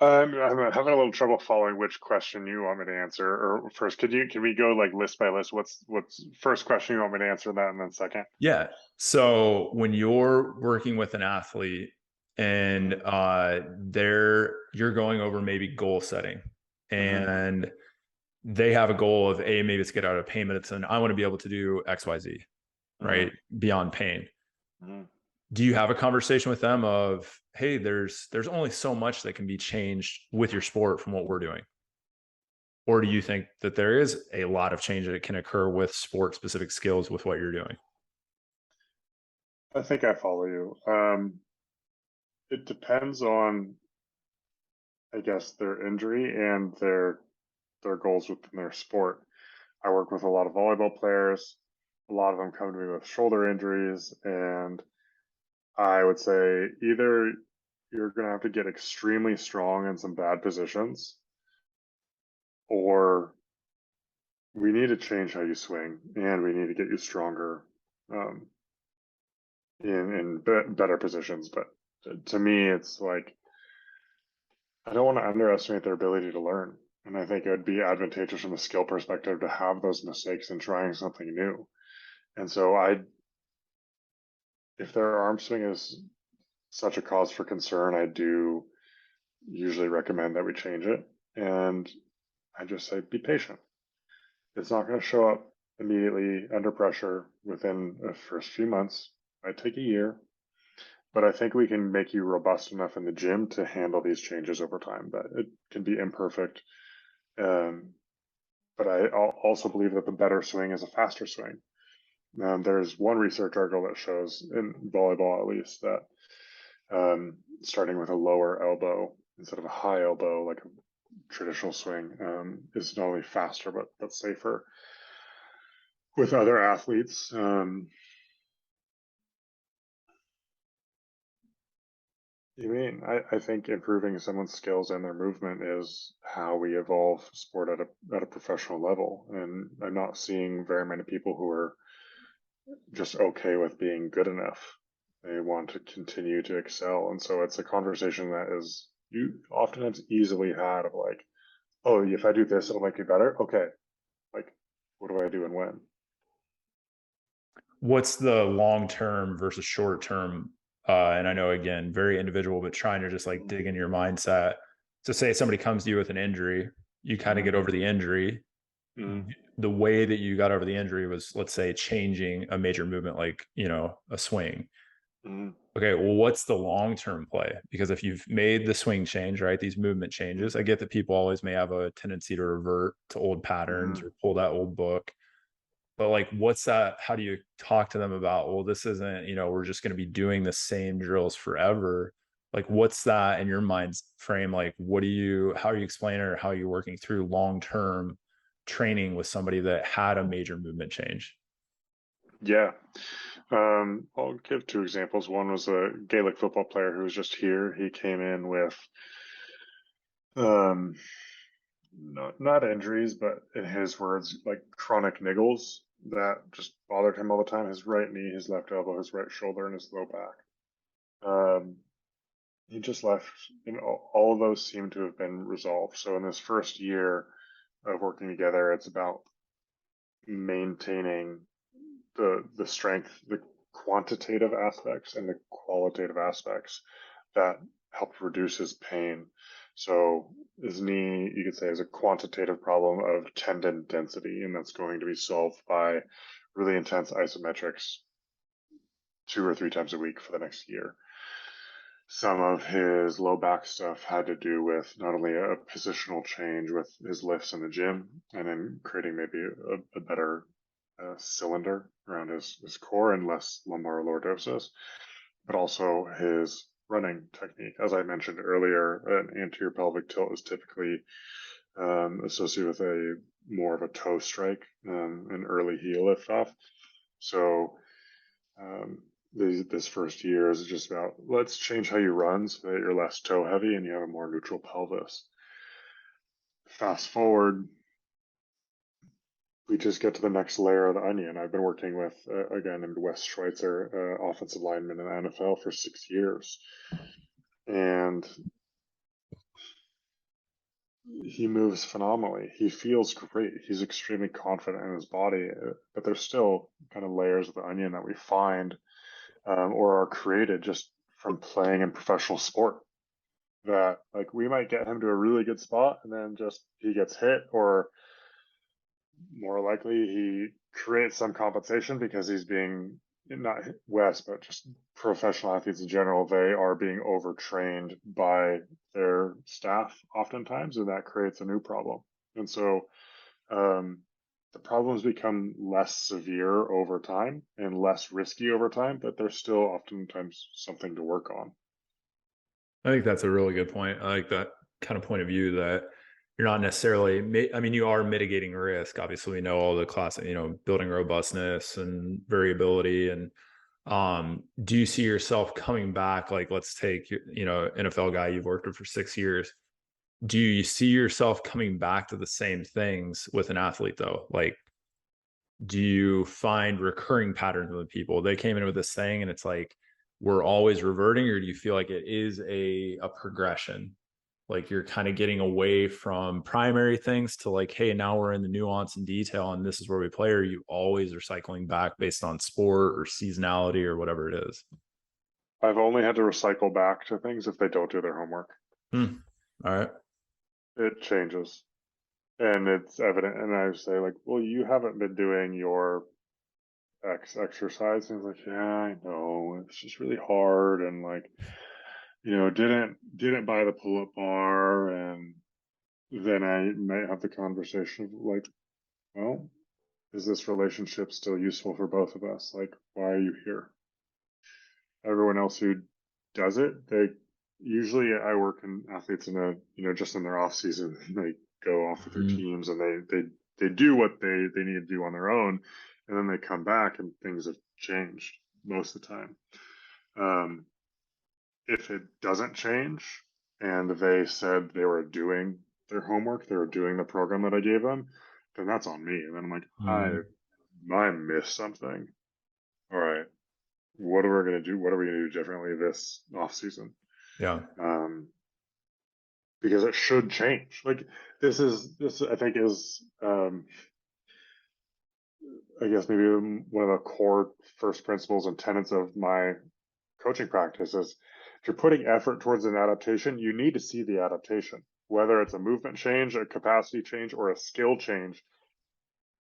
I'm having a little trouble following which question you want me to answer. Or first, can we go like list by list? What's first question you want me to answer that, and then second? Yeah. So when you're working with an athlete and Mhm. you're going over maybe goal setting, Mhm. and they have a goal of maybe it's get out of pain medicine. I want to be able to do XYZ, right? Mhm. Beyond pain. Mhm. Do you have a conversation with them of, hey, there's only so much that can be changed with your sport from what we're doing? Or do you think that there is a lot of change that can occur with sport specific skills with what you're doing? I think I follow you. It depends on, I guess, their injury and their goals within their sport. I work with a lot of volleyball players. A lot of them come to me with shoulder injuries, and I would say either you're going to have to get extremely strong in some bad positions, or we need to change how you swing, and we need to get you stronger um, in better positions. But to me, it's like I don't want to underestimate their ability to learn. And I think it would be advantageous from a skill perspective to have those mistakes and trying something new. And so if their arm swing is such a cause for concern, I do usually recommend that we change it. And I just say, be patient. It's not going to show up immediately under pressure within the first few months. It might take a year, but I think we can make you robust enough in the gym to handle these changes over time. That it can be imperfect, um, but I also believe that the better swing is a faster swing. There's one research article that shows, in volleyball at least, that starting with a lower elbow instead of a high elbow, like a traditional swing, is not only faster but safer with other athletes. I think improving someone's skills and their movement is how we evolve sport at a professional level. And I'm not seeing very many people who are just okay with being good enough. They want to continue to excel. And so it's a conversation that is you oftentimes easily had of like, oh, if I do this, it'll make me better. Okay. Like, what do I do and when? What's the long term versus short term? And I know, again, very individual, but trying to just like dig in your mindset. So say somebody comes to you with an injury, you kind of Mm-hmm. get over the injury. Mm-hmm. The way that you got over the injury was, let's say, changing a major movement, like, a swing. Mhm. Okay, well, what's the long-term play? Because if you've made the swing change, right, these movement changes, I get that people always may have a tendency to revert to old patterns Mhm. or pull that old book. But like, what's that? How do you talk to them about, well, this isn't, we're just going to be doing the same drills forever. Like, what's that in your mind's frame? Like, how are you explaining it, or how are you working through long-term training with somebody that had a major movement change? Yeah. I'll give two examples. One was a Gaelic football player who was just here. He came in with um, not injuries, but in his words, like chronic niggles that just bothered him all the time. His right knee, his left elbow, his right shoulder, and his low back. Um, he just left, and all of those seem to have been resolved. So in this first year of working together, it's about maintaining the strength, the quantitative aspects and the qualitative aspects that helped reduce his pain. So his knee, you could say, is a quantitative problem of tendon density, and that's going to be solved by really intense isometrics 2 or 3 times a week for the next year. Some of his low back stuff had to do with not only a positional change with his lifts in the gym and then creating maybe a better cylinder around his core and less lumbar lordosis, but also his running technique. As I mentioned earlier, an anterior pelvic tilt is typically associated with a more of a toe strike, an early heel lift off. So um, this first year is just about, let's change how you run so that you're less toe heavy and you have a more neutral pelvis. Fast forward, we just get to the next layer of the onion. I've been working with a guy named Wes Schweitzer, offensive lineman in the NFL for 6 years, and he moves phenomenally. He feels great. He's extremely confident in his body, but there's still kind of layers of the onion that we find or are created just from playing in professional sport. That like we might get him to a really good spot, and then just he gets hit, or more likely he creates some compensation because he's being, not West, but just professional athletes in general, they are being overtrained by their staff oftentimes, and that creates a new problem. And so um, the problems become less severe over time and less risky over time, but there's still oftentimes something to work on. I think that's a really good point. I like that kind of point of view, that you're not necessarily, I mean, you are mitigating risk. Obviously, we know all the classic, building robustness and variability. And do you see yourself coming back? Like, let's take, NFL guy you've worked with for 6 years. Do you see yourself coming back to the same things with an athlete though? Like, do you find recurring patterns with people? They came in with this thing and it's like, we're always reverting, or do you feel like it is a progression? Like you're kind of getting away from primary things to like, hey, now we're in the nuance and detail and this is where we play, or you always are cycling back based on sport or seasonality or whatever it is? I've only had to recycle back to things if they don't do their homework. Hmm. All right. It changes. And it's evident. And I say, like, well, you haven't been doing your X exercise. And he's like, yeah, I know. It's just really hard. And like, didn't buy the pull-up bar. And then I might have the conversation of like, well, is this relationship still useful for both of us? Like, why are you here? Everyone else who does it, they usually, I work in athletes in just in their off season, they go off with their Mhm. teams and they do what they need to do on their own, and then they come back and things have changed most of the time. Um, if it doesn't change and they said they were doing their homework, they were doing the program that I gave them, then that's on me. And then I'm like, Mhm. I missed something. All right, what are we going to do? What are we going to do differently this off season? Yeah. Um, because it should change. Like this I think is I guess maybe one of the core first principles and tenets of my coaching practice is, if you're putting effort towards an adaptation, you need to see the adaptation. Whether it's a movement change, a capacity change, or a skill change,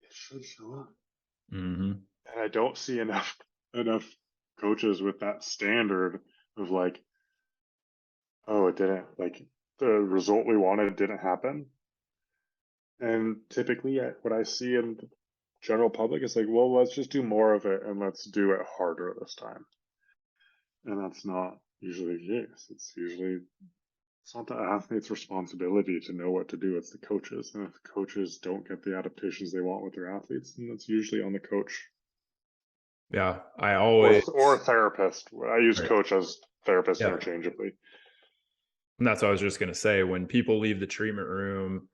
it should show up. Hmm. And I don't see enough coaches with that standard of like, oh, it didn't, like, the result we wanted didn't happen. And typically, what I see in the general public is like, well, let's just do more of it and let's do it harder this time. And that's not usually the case. It's not the athlete's responsibility to know what to do. It's the coaches. And if the coaches don't get the adaptations they want with their athletes, then that's usually on the coach. Yeah, I always. Or a therapist. I use Right. coach as therapist Yeah. interchangeably. And that's what I was just going to say. When people leave the treatment room,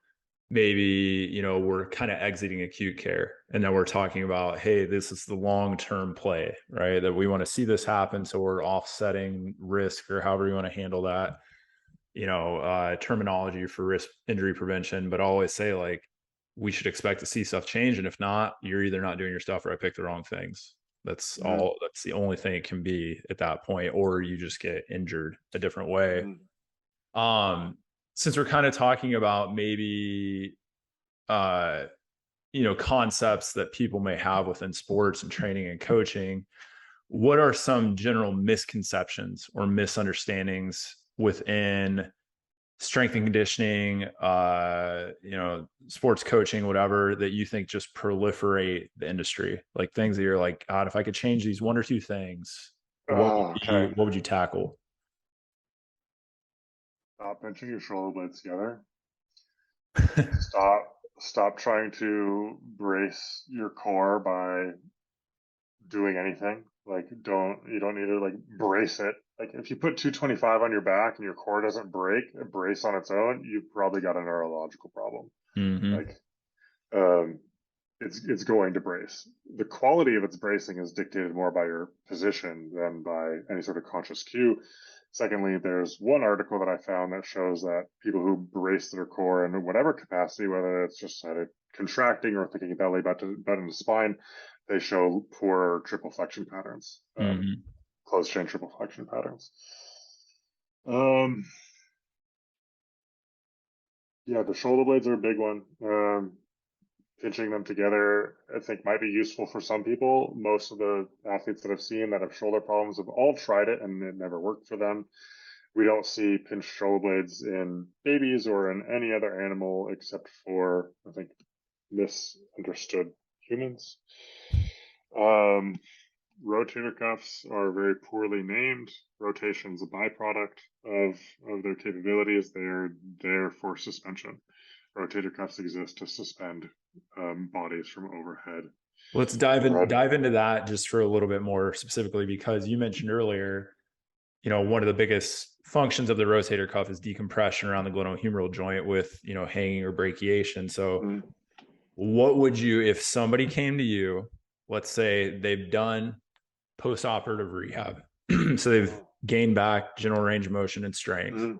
maybe, we're kind of exiting acute care. And then we're talking about, hey, this is the long-term play, right? That we want to see this happen. So we're offsetting risk or however you want to handle that, terminology for risk injury prevention. But I always say, like, we should expect to see stuff change. And if not, you're either not doing your stuff or I picked the wrong things. That's all. That's the only thing it can be at that point, or you just get injured a different way. Since we're kind of talking about maybe concepts that people may have within sports and training and coaching, what are some general misconceptions or misunderstandings within strength and conditioning, sports coaching, whatever, that you think just proliferate the industry? Like things that you're like, God, if I could change these one or two things, Okay. what would you tackle? Stop pinching your shoulder blades together. Stop trying to brace your core by doing anything. Like you don't need to like brace it. Like if you put 225 on your back and your core doesn't brace on its own, you've probably got a neurological problem. Mm-hmm. Like it's going to brace. The quality of its bracing is dictated more by your position than by any sort of conscious cue. Secondly, there's one article that I found that shows that people who brace their core in whatever capacity, whether it's just contracting or thinking belly button to spine, they show poor triple flexion patterns, closed chain triple flexion patterns. Yeah, the shoulder blades are a big one. Pinching them together, I think, might be useful for some people. Most of the athletes that I've seen that have shoulder problems have all tried it and it never worked for them. We don't see pinched shoulder blades in babies or in any other animal except for, I think, misunderstood humans. Rotator cuffs are very poorly named. Rotation is a byproduct of their capabilities. They're there for suspension. Rotator cuffs exist to suspend bodies from overhead. Let's dive into that just for a little bit more specifically, because you mentioned earlier, one of the biggest functions of the rotator cuff is decompression around the glenohumeral joint with, hanging or brachiation. So what would you, if somebody came to you, let's say they've done post-operative rehab, so they've gained back general range of motion and strength.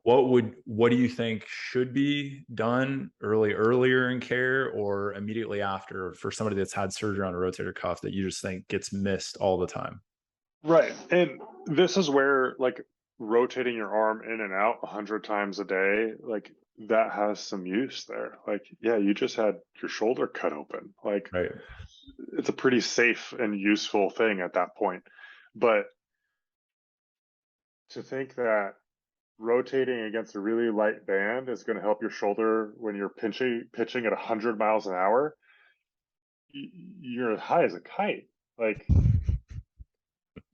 What do you think should be done earlier in care or immediately after for somebody that's had surgery on a rotator cuff that you just think gets missed all the time? Right. And this is where like rotating your arm in and out 100 times a day, like that has some use there. Like, yeah, you just had your shoulder cut open. Like, right. It's a pretty safe and useful thing at that point. But to think that rotating against a really light band is going to help your shoulder when you're pitching at 100 miles an hour, you're as high as a kite. Like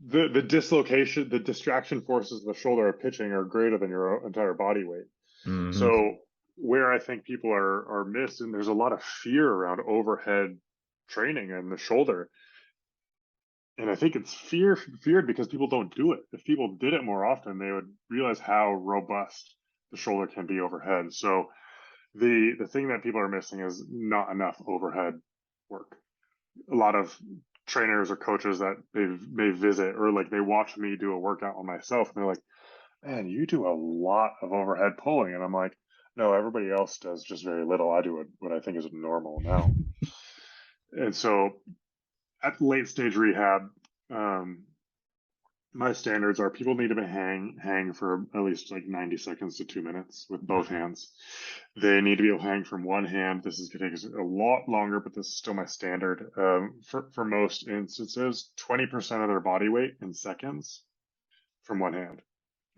the dislocation, the distraction forces of the shoulder of pitching are greater than your entire body weight. So where I think people are missed, and there's a lot of fear around overhead training and the shoulder. And I think it's feared because people don't do it. If people did it more often, they would realize how robust the shoulder can be overhead. So the thing that people are missing is not enough overhead work. A lot of trainers or coaches that they may visit or like they watch me do a workout on myself and they're like, man, you do a lot of overhead pulling. And I'm like, no, everybody else does just very little. I do what I think is a normal amount. And so at late stage rehab, My standards are people need to hang for at least like 90 seconds to 2 minutes with both hands. They need to be able to hang from one hand. This is going to take a lot longer, but this is still my standard. For most instances, 20% of their body weight in seconds from one hand.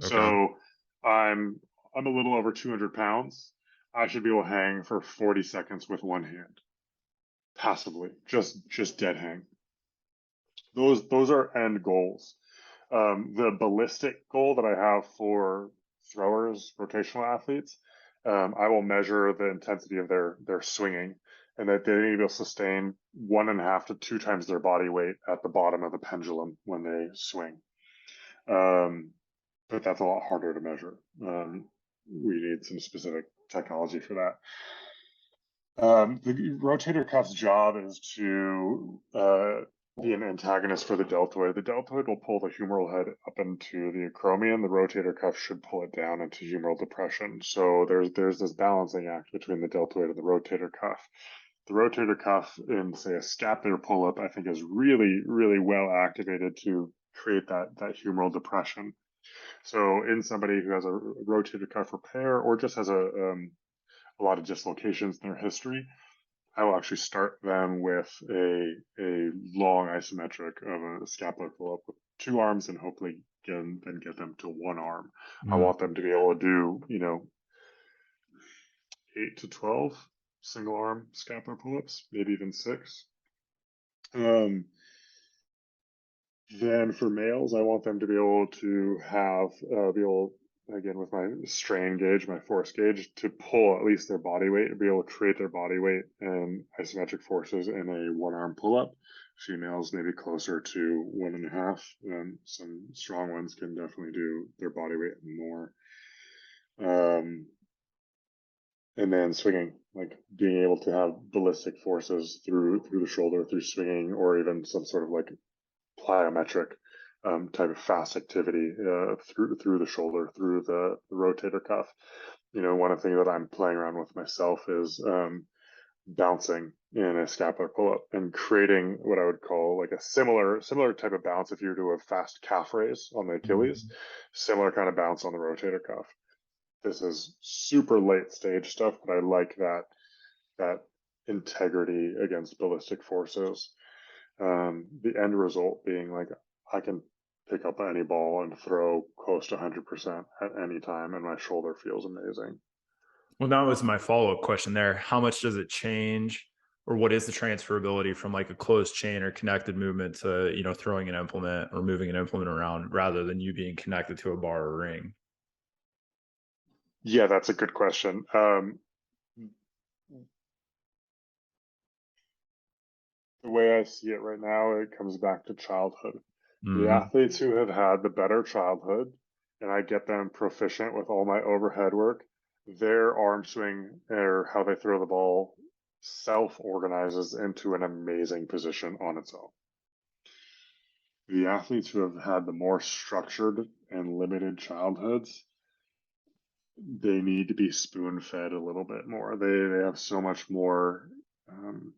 Okay. So I'm a little over 200 pounds. I should be able to hang for 40 seconds with one hand, passively, just dead hang. Those are end goals. The ballistic goal that I have for throwers, rotational athletes, I will measure the intensity of their swinging, and that they need to be able to sustain 1.5 to 2 times their body weight at the bottom of the pendulum when they swing. Um, but that's a lot harder to measure. We need some specific technology for that. The rotator cuff's job is to be an antagonist for the deltoid. The deltoid will pull the humeral head up into the acromion. The rotator cuff should pull it down into humeral depression. So there's this balancing act between the deltoid and the rotator cuff. The rotator cuff in, say, a scapular pull-up, I think, is really, really well activated to create that humeral depression. So in somebody who has a rotator cuff repair or just has a lot of dislocations in their history, I will actually start them with a long isometric of a scapular pull-up with 2 arms and hopefully get them to 1 arm. I Mm. want them to be able to do 8 to 12 single arm scapular pull-ups, maybe even 6. Um, Then for males, I want them to be able to be able, again, with my strain gauge, my force gauge, to pull at least their body weight and be able to create their body weight and isometric forces in a 1 arm pull up. Females maybe closer to 1.5. Some strong ones can definitely do their body weight and more. And then swinging, like being able to have ballistic forces through the shoulder, through swinging, or even some sort of like plyometric type of fast activity through the shoulder, through the rotator cuff. One of the things that I'm playing around with myself is bouncing in a scapular pull-up and creating what I would call like a similar type of bounce if you were to do a fast calf raise on the Achilles, Mm. similar kind of bounce on the rotator cuff. This is super late stage stuff, but I like that integrity against ballistic forces. The end result being like I can pick up any ball and throw close to 100% at any time, and my shoulder feels amazing. Well, that was my follow-up question there. How much does it change, or what is the transferability from like a closed chain or connected movement to, throwing an implement or moving an implement around rather than you being connected to a bar or ring? Yeah, that's a good question. The way I see it right now, it comes back to childhood. The Mm-hmm. athletes who have had the better childhood, and I get them proficient with all my overhead work, their arm swing or how they throw the ball self organizes into an amazing position on its own. The athletes who have had the more structured and limited childhoods, they need to be spoon fed a little bit more. They have so much more. Um,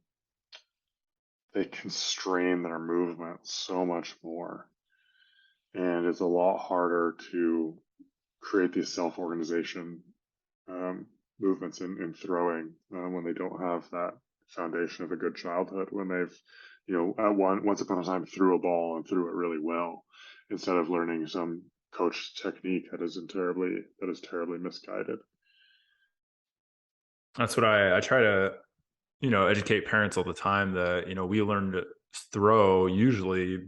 they constrain their movement so much more, and it's a lot harder to create these self organization movements in throwing when they don't have that foundation of a good childhood. When they've once upon a time threw a ball and threw it really well, instead of learning some coach technique that is terribly misguided. That's what I try to, educate parents all the time that, we learn to throw usually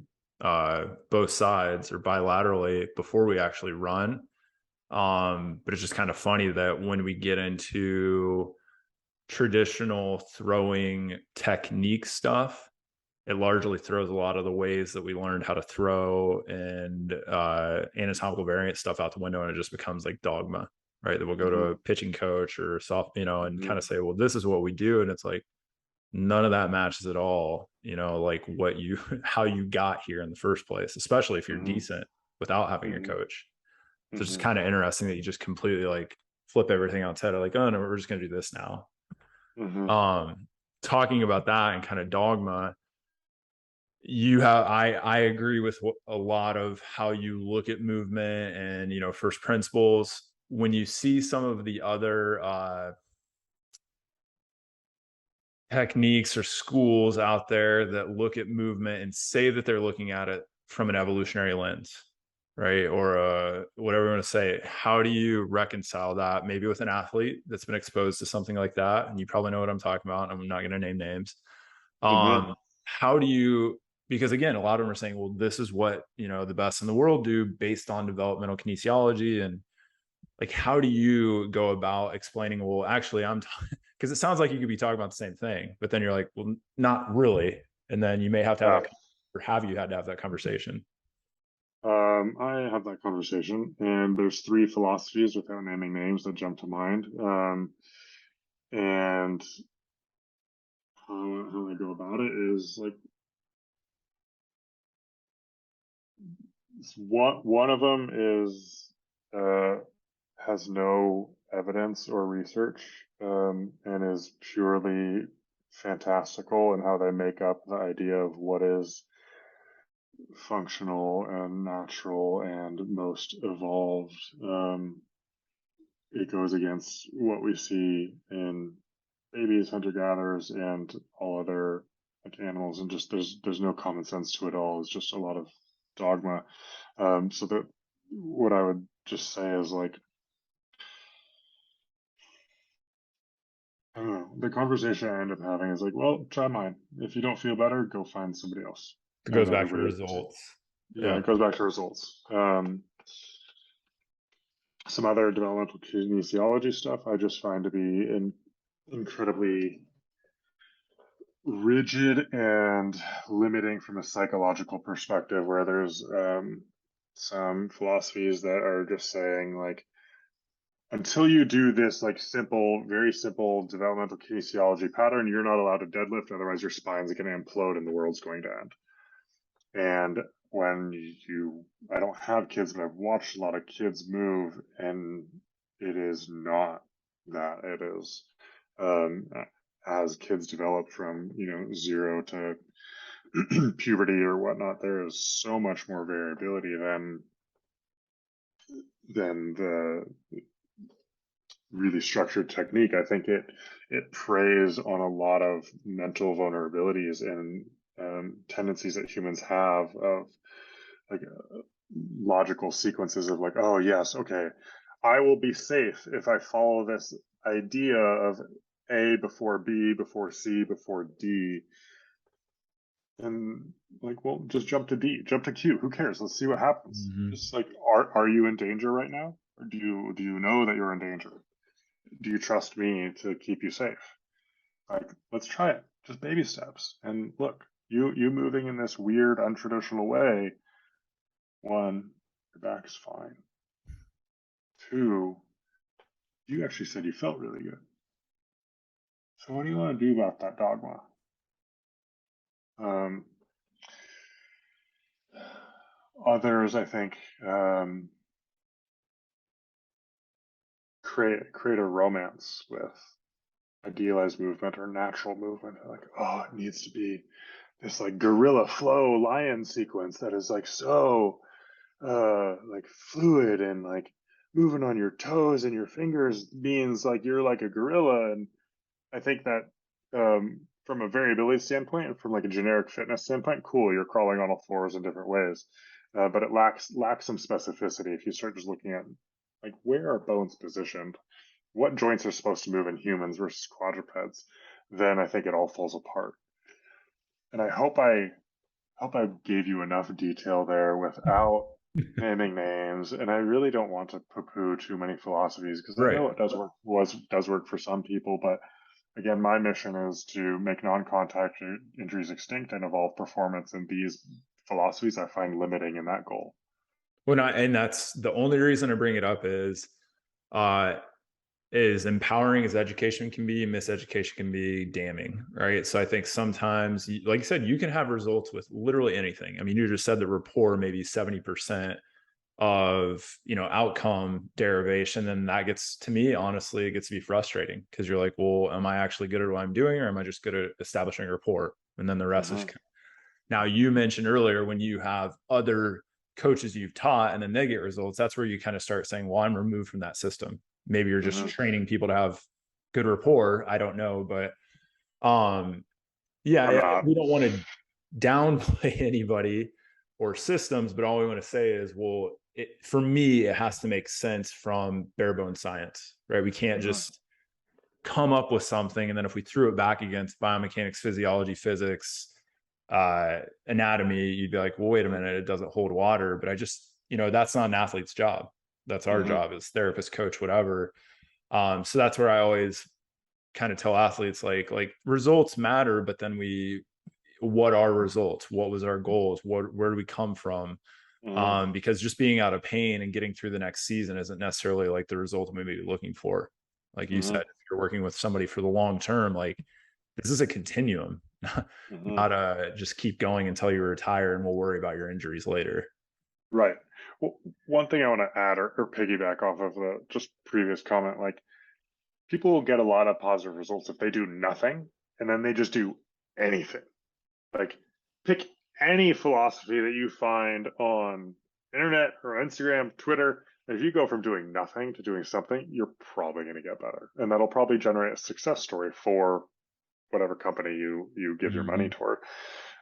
both sides or bilaterally before we actually run. But it's just kind of funny that when we get into traditional throwing technique stuff, it largely throws a lot of the ways that we learned how to throw and anatomical variant stuff out the window, and it just becomes like dogma, right? That we'll go to Mm-hmm. a pitching coach or soft, and kind Mm-hmm. of say, well, this is what we do. And it's like, none of that matches at all, like what you, how you got here in the first place, especially if you're Mm-hmm. decent without having a Mm-hmm. coach. So it's just Mm-hmm. kind of interesting that you just completely like flip everything on its head. Like, oh no, we're just going to do this now. Mm-hmm. Um, Talking about that and kind of dogma, I agree with a lot of how you look at movement and, first principles. When you see some of the other techniques or schools out there that look at movement and say that they're looking at it from an evolutionary lens, right? Or whatever you want to say, how do you reconcile that maybe with an athlete that's been exposed to something like that? And you probably know what I'm talking about. I'm not going to name names. Mm-hmm. How do you, because again, a lot of them are saying, well, this is what, the best in the world do based on developmental kinesiology. And like, how do you go about explaining, well, actually because it sounds like you could be talking about the same thing, but then you're like, well, not really. And then you may have to have Yeah. that, or have you had to have that conversation? I have that conversation, and there's three philosophies without naming names that jump to mind. And how I go about it is like one of them is has no evidence or research, and is purely fantastical in how they make up the idea of what is functional and natural and most evolved. It goes against what we see in babies, hunter gatherers, and all other like animals, and just there's no common sense to it all. It's just a lot of dogma. So that what I would just say is like, I don't know, the conversation I end up having is like, well, try mine. If you don't feel better, go find somebody else. It goes And back to everybody, results. yeah, Yeah. it goes back to results. Some other developmental kinesiology stuff I just find to be incredibly rigid and limiting from a psychological perspective, where there's some philosophies that are just saying like, until you do this like simple, very simple developmental kinesiology pattern, you're not allowed to deadlift, otherwise your spine's going to implode and the world's going to end. And when I don't have kids, but I've watched a lot of kids move, and it is not that. It is, um, as kids develop from, zero to puberty or whatnot, there is so much more variability than the really structured technique. I think it preys on a lot of mental vulnerabilities and tendencies that humans have of like logical sequences of like, oh yes, okay, I will be safe if I follow this idea of A before B before C before D. And like, well, just jump to D, jump to Q. Who cares? Let's see what happens. Mm-hmm. Just like, are you in danger right now? Or do you know that you're in danger? Do you trust me to keep you safe? Like, let's try it. Just baby steps. And look, you moving in this weird, untraditional way, one, your back is fine. Two, you actually said you felt really good. So what do you want to do about that dogma? Um, Others, I think, create a romance with idealized movement or natural movement. Like, oh, it needs to be this like gorilla flow lion sequence that is like so like fluid and like moving on your toes and your fingers means like you're like a gorilla. And I think that from a variability standpoint and from like a generic fitness standpoint, cool, you're crawling on all fours in different ways. But it lacks some specificity if you start just looking at like, where are bones positioned, what joints are supposed to move in humans versus quadrupeds. Then I think it all falls apart. And I hope I gave you enough detail there without naming names. And I really don't want to poo-poo too many philosophies, because I Right. know it does work for some people. But again, my mission is to make non-contact injuries extinct and evolve performance. And these philosophies I find limiting in that goal. And that's the only reason I bring it up uh, is empowering as education can be, miseducation can be damning, right? So I think sometimes, like you said, you can have results with literally anything. I mean, you just said the rapport maybe 70% of outcome derivation, and that gets, to me, honestly, it gets to be frustrating, because you're like, well, am I actually good at what I'm doing, or am I just good at establishing rapport, and then the rest is Mm-hmm. Now, you mentioned earlier when you have other coaches you've taught and then they get results, that's where you kind of start saying, well, I'm removed from that system. Maybe you're just training people to have good rapport. I don't know, but yeah, we don't want to downplay anybody or systems, but all we want to say is, well, for me, it has to make sense from bare bones science, right? We can't just come up with something, and then if we threw it back against biomechanics, physiology, physics, anatomy, you'd be like, well, wait a minute, it doesn't hold water. But that's not an athlete's job. That's our job as therapist, coach, whatever. So that's where I always kind of tell athletes, like results matter, but then what are results? What was our goals? Where do we come from? Because just being out of pain and getting through the next season isn't necessarily like the result we may be looking for. Like you said, if you're working with somebody for the long term, like this is a continuum, not just keep going until you retire and we'll worry about your injuries later. Right. Well, one thing I want to add or piggyback off of the just previous comment, like people will get a lot of positive results if they do nothing and then they just do anything. Like pick any philosophy that you find on internet or Instagram, Twitter. If you go from doing nothing to doing something, you're probably going to get better. And that'll probably generate a success story for whatever company you give your money toward.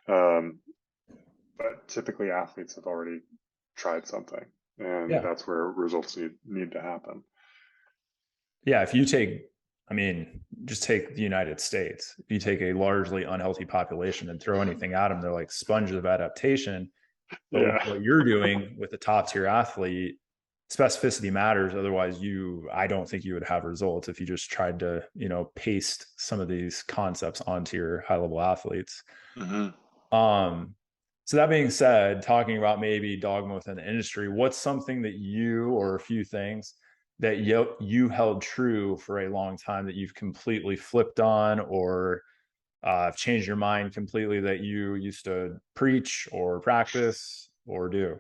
But typically athletes have already tried something, and that's where results need to happen. Yeah, if you just take the United States. If you take a largely unhealthy population and throw anything at them, they're like sponges of adaptation. But what you're doing with a top tier athlete, specificity matters. Otherwise, I don't think you would have results if you just tried to, paste some of these concepts onto your high level athletes. So that being said, talking about maybe dogma within the industry, what's something that or a few things that you held true for a long time that you've completely flipped on or changed your mind completely that you used to preach or practice or do?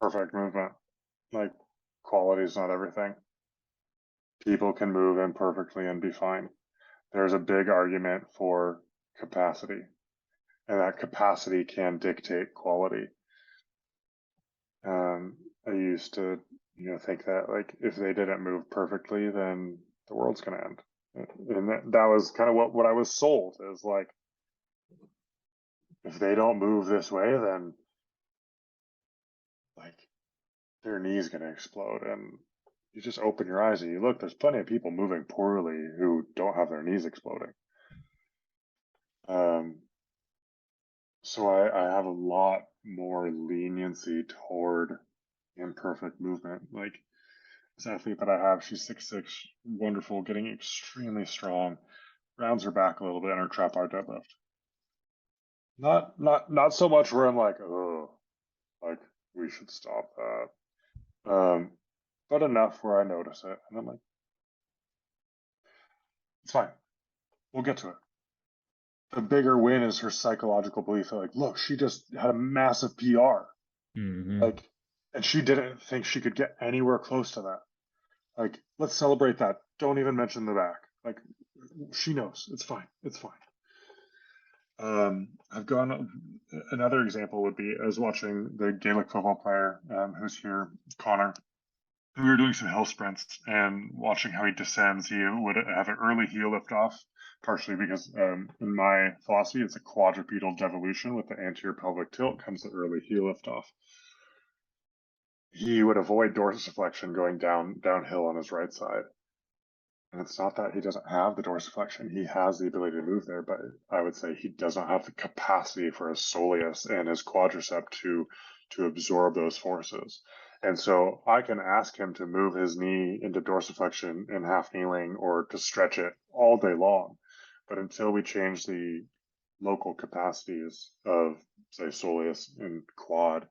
Perfect movement. Like quality is not everything. People can move imperfectly and be fine. There's a big argument for capacity, and that capacity can dictate quality. I used to, think that like if they didn't move perfectly, then the world's gonna end. And that was kind of what I was sold, is like, if they don't move this way, then like their knee's gonna explode. And you just open your eyes and you look, there's plenty of people moving poorly who don't have their knees exploding. So I have a lot more leniency toward imperfect movement. Like this athlete that I have, she's 6'6", wonderful, getting extremely strong, rounds her back a little bit in her trap bar deadlift. Not so much where I'm like, oh, like we should stop that. But enough where I notice it and I'm like, it's fine. We'll get to it. The bigger win is her psychological belief that, like, look, she just had a massive PR. Like, and she didn't think she could get anywhere close to that. Like, let's celebrate that. Don't even mention the back. Like, she knows. It's fine. It's fine. Another example would be, I was watching the Gaelic football player who's here, Connor. We were doing some hill sprints and watching how he descends. He would have an early heel lift off, partially because in my philosophy, it's a quadrupedal devolution. With the anterior pelvic tilt comes the early heel lift off. He would avoid dorsiflexion going downhill on his right side. And it's not that he doesn't have the dorsiflexion. He has the ability to move there, but I would say he doesn't have the capacity for his soleus and his quadricep to absorb those forces. And so I can ask him to move his knee into dorsiflexion in half kneeling or to stretch it all day long. But until we change the local capacities of, say, soleus and quad,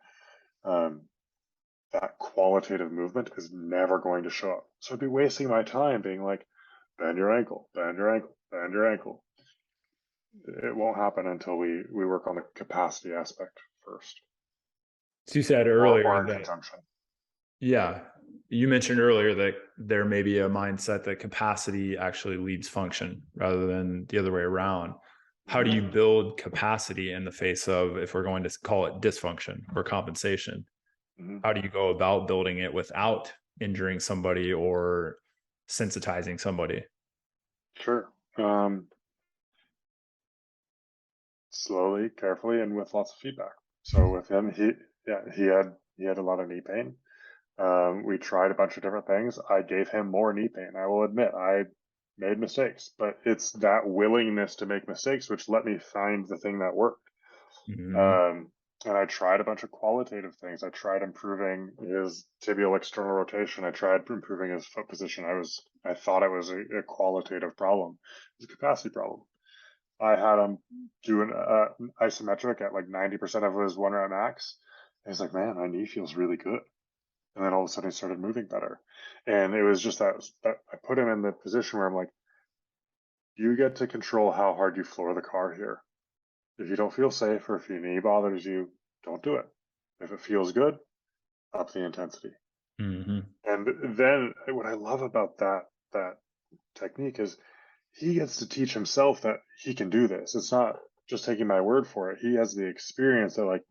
that qualitative movement is never going to show up. So I'd be wasting my time being like, bend your ankle, bend your ankle, bend your ankle. It won't happen until we work on the capacity aspect first. So you said earlier or in that, conjunction. yeah, you mentioned earlier that there may be a mindset that capacity actually leads function rather than the other way around. How do you build capacity in the face of, if we're going to call it dysfunction or compensation? Mm-hmm. How do you go about building it without injuring somebody or sensitizing somebody? Sure. Slowly, carefully, and with lots of feedback. So with him, he had a lot of knee pain. We tried a bunch of different things. I gave him more knee pain. I will admit I made mistakes, but it's that willingness to make mistakes which let me find the thing that worked. Mm-hmm. Um, and I tried a bunch of qualitative things. I tried improving his tibial external rotation. I tried improving his foot position. I thought it was a qualitative problem. It was a capacity problem. I had him do an isometric at like 90% of his 1 rep max. And he's like, man, my knee feels really good. And then all of a sudden he started moving better. And it was just that I put him in the position where I'm like, you get to control how hard you floor the car here. If you don't feel safe or if your knee bothers you, don't do it. If it feels good, up the intensity. Mm-hmm. And then what I love about that technique is he gets to teach himself that he can do this. It's not just taking my word for it. He has the experience that like,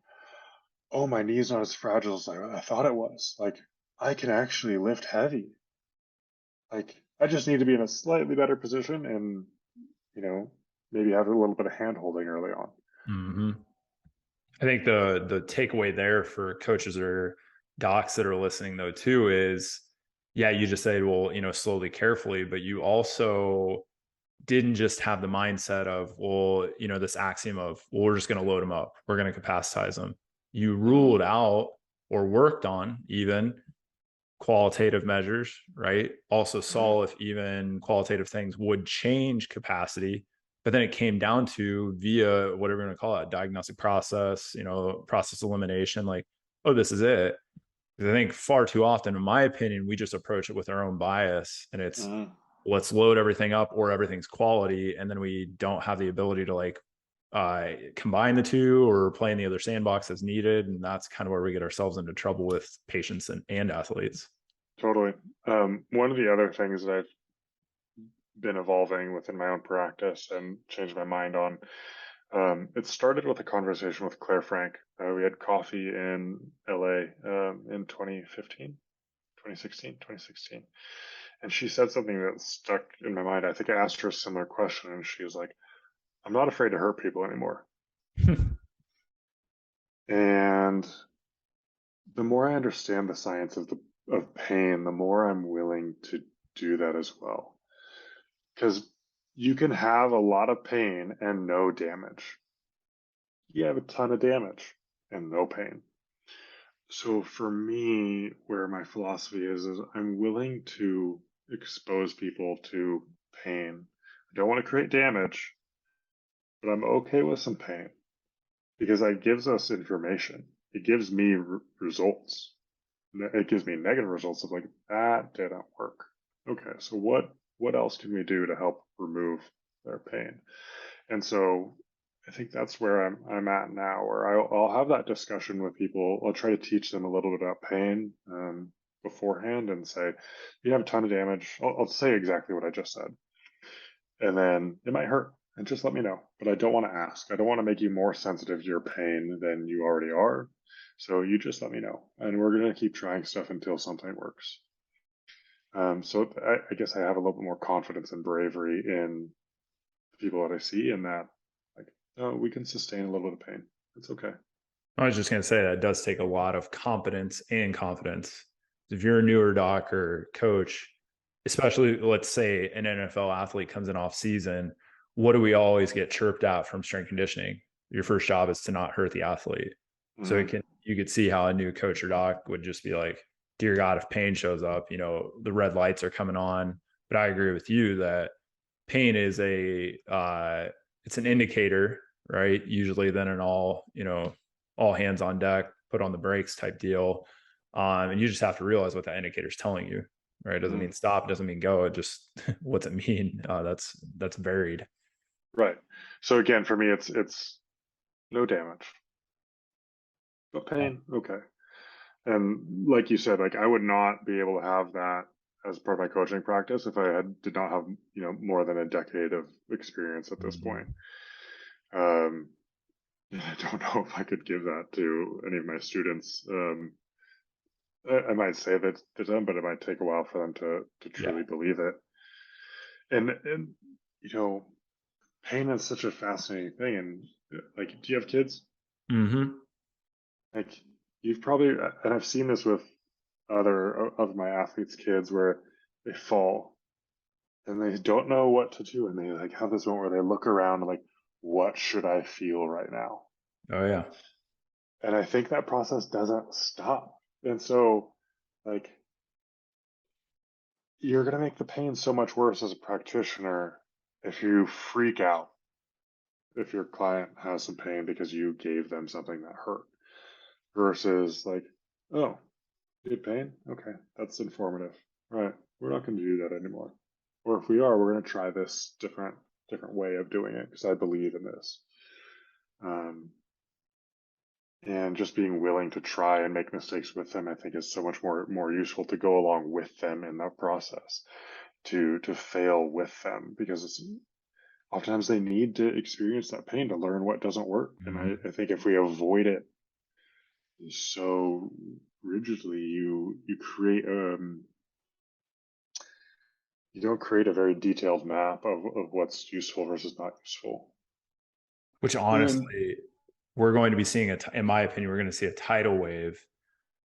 oh, my knee's not as fragile as I thought it was. Like I can actually lift heavy. Like I just need to be in a slightly better position and, you know, maybe have a little bit of hand holding early on. Mm-hmm. I think the takeaway there for coaches or docs that are listening though too is, yeah, you just say, well, slowly, carefully, but you also didn't just have the mindset of, well, this axiom of, well, we're just going to load them up, we're going to capacitize them. You Mm-hmm. ruled out or worked on even qualitative measures, right? Also Mm-hmm. saw if even qualitative things would change capacity. But then it came down to, via whatever we're going to call it, diagnostic process, process elimination, like, oh, this is it. Because I think far too often, in my opinion, we just approach it with our own bias, and it's, Mm-hmm. let's load everything up or everything's quality. And then we don't have the ability to like combine the two or play in the other sandbox as needed. And that's kind of where we get ourselves into trouble with patients and athletes. Totally. One of the other things that I've been evolving within my own practice and changed my mind on, it started with a conversation with Claire Frank. We had coffee in LA in 2015, 2016, 2016. And she said something that stuck in my mind. I think I asked her a similar question, and she was like, I'm not afraid to hurt people anymore. And the more I understand the science of pain, the more I'm willing to do that as well. Because you can have a lot of pain and no damage. You have a ton of damage and no pain. So for me, where my philosophy is I'm willing to expose people to pain. I don't want to create damage, but I'm okay with some pain because that gives us information. It gives me results. It gives me negative results of like, that didn't work. Okay, so what else can we do to help remove their pain? And so I think that's where I'm at now, where I'll have that discussion with people. I'll try to teach them a little bit about pain beforehand and say, you have a ton of damage. I'll say exactly what I just said, and then it might hurt, and just let me know. But I don't want to ask. I don't want to make you more sensitive to your pain than you already are. So you just let me know, and we're gonna keep trying stuff until something works. So I guess I have a little bit more confidence and bravery in the people that I see, and that like, oh, we can sustain a little bit of pain. It's okay. I was just going to say that does take a lot of competence and confidence. If you're a newer doc or coach, especially let's say an NFL athlete comes in off season, what do we always get chirped at from strength conditioning? Your first job is to not hurt the athlete. So Mm-hmm. you could see how a new coach or doc would just be like, dear God, if pain shows up, the red lights are coming on. But I agree with you that pain is it's an indicator, right? Usually then an all hands on deck, put on the brakes type deal. And you just have to realize what that indicator is telling you, right? It doesn't Mm-hmm. mean stop, it doesn't mean go. It just, what's it mean? That's varied. Right. So again, for me, it's no damage, but Yeah. pain. Okay. And like you said, like I would not be able to have that as part of my coaching practice if did not have, more than a decade of experience at this point. Mhm. Um, I don't know if I could give that to any of my students. I might say that to them, but it might take a while for them to Yeah. truly believe it. And you know, pain is such a fascinating thing. And like, do you have kids? Hmm. Like, you've probably, and I've seen this with other of my athletes' kids where they fall and they don't know what to do, and they like have this moment where they look around and like, what should I feel right now? Oh yeah. And I think that process doesn't stop. And so, like, you're going to make the pain so much worse as a practitioner if you freak out, if your client has some pain because you gave them something that hurt, versus like, oh, you had pain? Okay, that's informative. Right. We're not going to do that anymore. Or if we are, we're going to try this different way of doing it because I believe in this. Um, and just being willing to try and make mistakes with them, I think, is so much more useful to go along with them in that process, to fail with them, because it's oftentimes they need to experience that pain to learn what doesn't work. And Hmm. I think if we avoid it so rigidly, you create you don't create a very detailed map of what's useful versus not useful. Which And honestly, we're going to be seeing in my opinion, we're going to see a tidal wave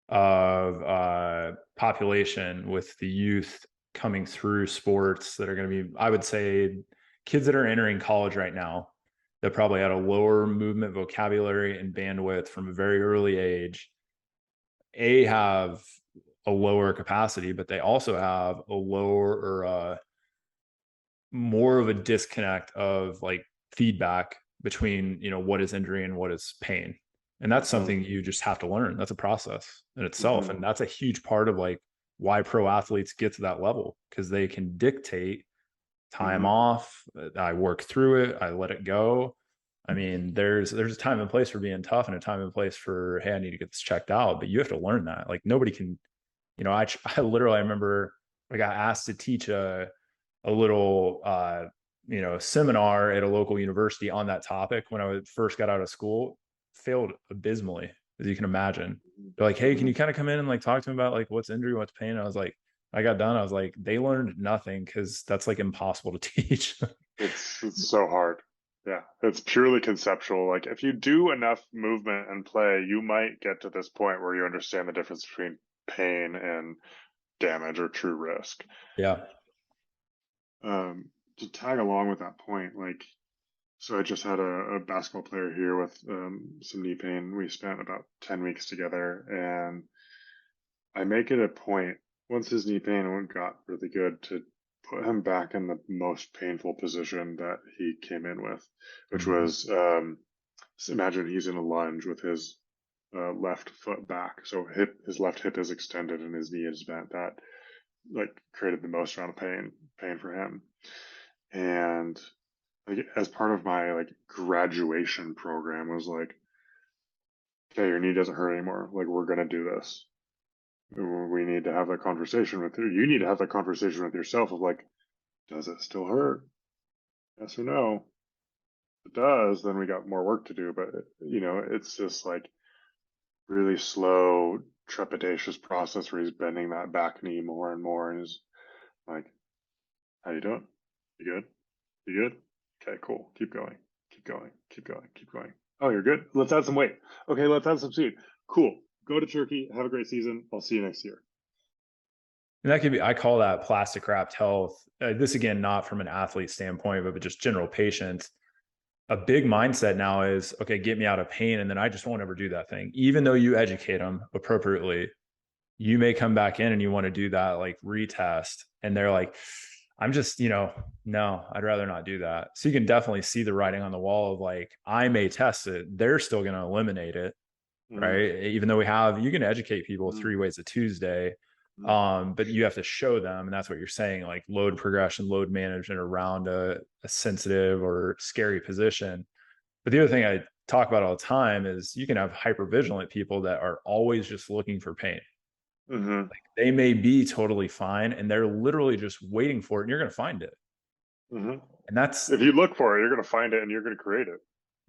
of population with the youth coming through sports that are going to be, I would say, kids that are entering college right now that probably had a lower movement vocabulary and bandwidth from a very early age, have a lower capacity, but they also have a lower or more of a disconnect of like feedback between what is injury and what is pain, and that's mm-hmm, something you just have to learn. That's a process in itself, mm-hmm, and that's a huge part of like why pro athletes get to that level, because they can dictate time mm-hmm, off. I work through it, I let it go. I mean, there's a time and place for being tough and a time and place for, hey, I need to get this checked out, but you have to learn that. Like nobody can, I literally, I remember I got asked to teach a little seminar at a local university on that topic when I first got out of school. Failed abysmally, as you can imagine. They're like, hey, can mm-hmm. you kind of come in and like talk to me about like what's injury, what's pain? And I was like, I got done, I was like, they learned nothing, because that's like impossible to teach. It's so hard. Yeah, it's purely conceptual. Like if you do enough movement and play, you might get to this point where you understand the difference between pain and damage or true risk. Yeah. To tag along with that point, like, so I just had a basketball player here with some knee pain. We spent about 10 weeks together, and I make it a point once his knee pain got really good to put him back in the most painful position that he came in with, which Mhm. was so imagine he's in a lunge with his left foot back, so his left hip is extended and his knee is bent. That like created the most amount of pain for him. And like as part of my like graduation program was like, okay, your knee doesn't hurt anymore. Like we're gonna do this. We need to have that conversation with you. You need to have that conversation with yourself of like, does it still hurt? Yes or no? If it does, then we got more work to do. But it's just like really slow, trepidatious process where he's bending that back knee more and more, and is like, how you doing? You good? You good? Okay, cool. Keep going. Keep going. Keep going. Keep going. Oh, you're good? Let's add some weight. Okay, let's add some speed. Cool. Go to Turkey. Have a great season. I'll see you next year. And that could be, I call that plastic wrapped health. This again, not from an athlete standpoint, but just general patients. A big mindset now is, okay, get me out of pain, and then I just won't ever do that thing. Even though you educate them appropriately, you may come back in and you want to do that like retest, and they're like, I'm just, no, I'd rather not do that. So you can definitely see the writing on the wall of like, I may test it, they're still going to eliminate it, Mm-hmm. right? Even though you can educate people Mm-hmm. 3 ways a Tuesday, Mm-hmm. but you have to show them, and that's what you're saying, like load progression, load management around a sensitive or scary position. But the other thing talk about all the time is you can have hypervigilant people that are always just looking for pain. Mm-hmm. Like they may be totally fine and they're literally just waiting for it and you're going to find it. Mm-hmm. And that's If you look for it, you're going to find it and you're going to create it.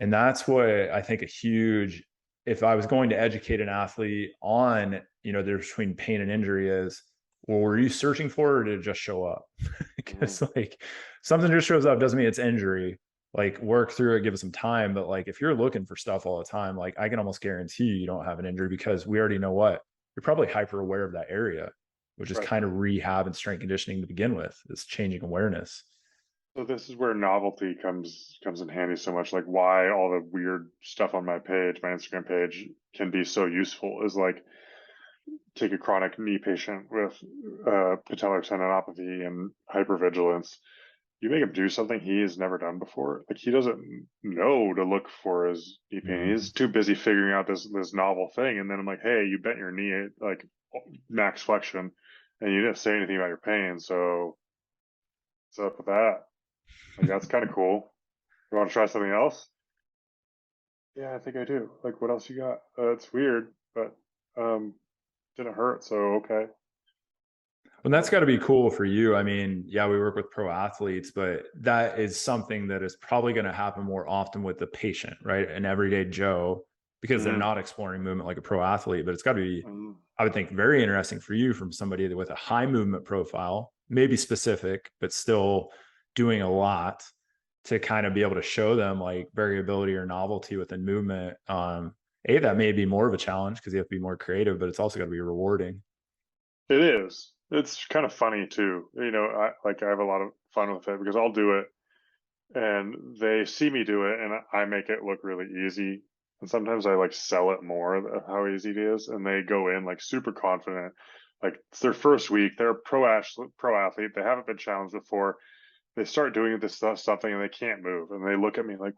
And that's what I think a huge, if I was going to educate an athlete on, the difference between pain and injury is, well, were you searching for it or did it just show up? Mm-hmm. Because like something just shows up doesn't mean it's injury. Like work through it, give it some time. But like if you're looking for stuff all the time, like I can almost guarantee you don't have an injury because we already know what you're probably hyper aware of that area, which is Right. kind of rehab and strength conditioning to begin with, is changing awareness. So this is where novelty comes in handy so much. Like why all the weird stuff on my page, my Instagram page, can be so useful is like take a chronic knee patient with patellar tendinopathy and hypervigilance. You make him do something he has never done before. Like he doesn't know to look for his knee pain. Mm-hmm. He's too busy figuring out this novel thing. And then I'm like, hey, you bent your knee at like max flexion, and you didn't say anything about your pain. So what's up with that? Like that's kind of cool. You want to try something else? Yeah, I think I do. Like, what else you got? It's weird, but um, didn't hurt, so okay. And that's got to be cool for you. I mean, yeah, we work with pro athletes, but that is something that is probably going to happen more often with the patient, right? An everyday Joe, because they're Mm-hmm. not exploring movement like a pro athlete. But it's got to be, Mm-hmm. I would think, very interesting for you from somebody with a high movement profile, maybe specific, but still doing a lot to kind of be able to show them like variability or novelty within movement. That may be more of a challenge because you have to be more creative, but it's also got to be rewarding. It is. It's kind of funny too. I have a lot of fun with it because I'll do it and they see me do it and I make it look really easy. And sometimes I like sell it more of how easy it is, and they go in like super confident. Like it's their first week, they're a pro athlete, they haven't been challenged before. They start doing this something and they can't move, and they look at me like,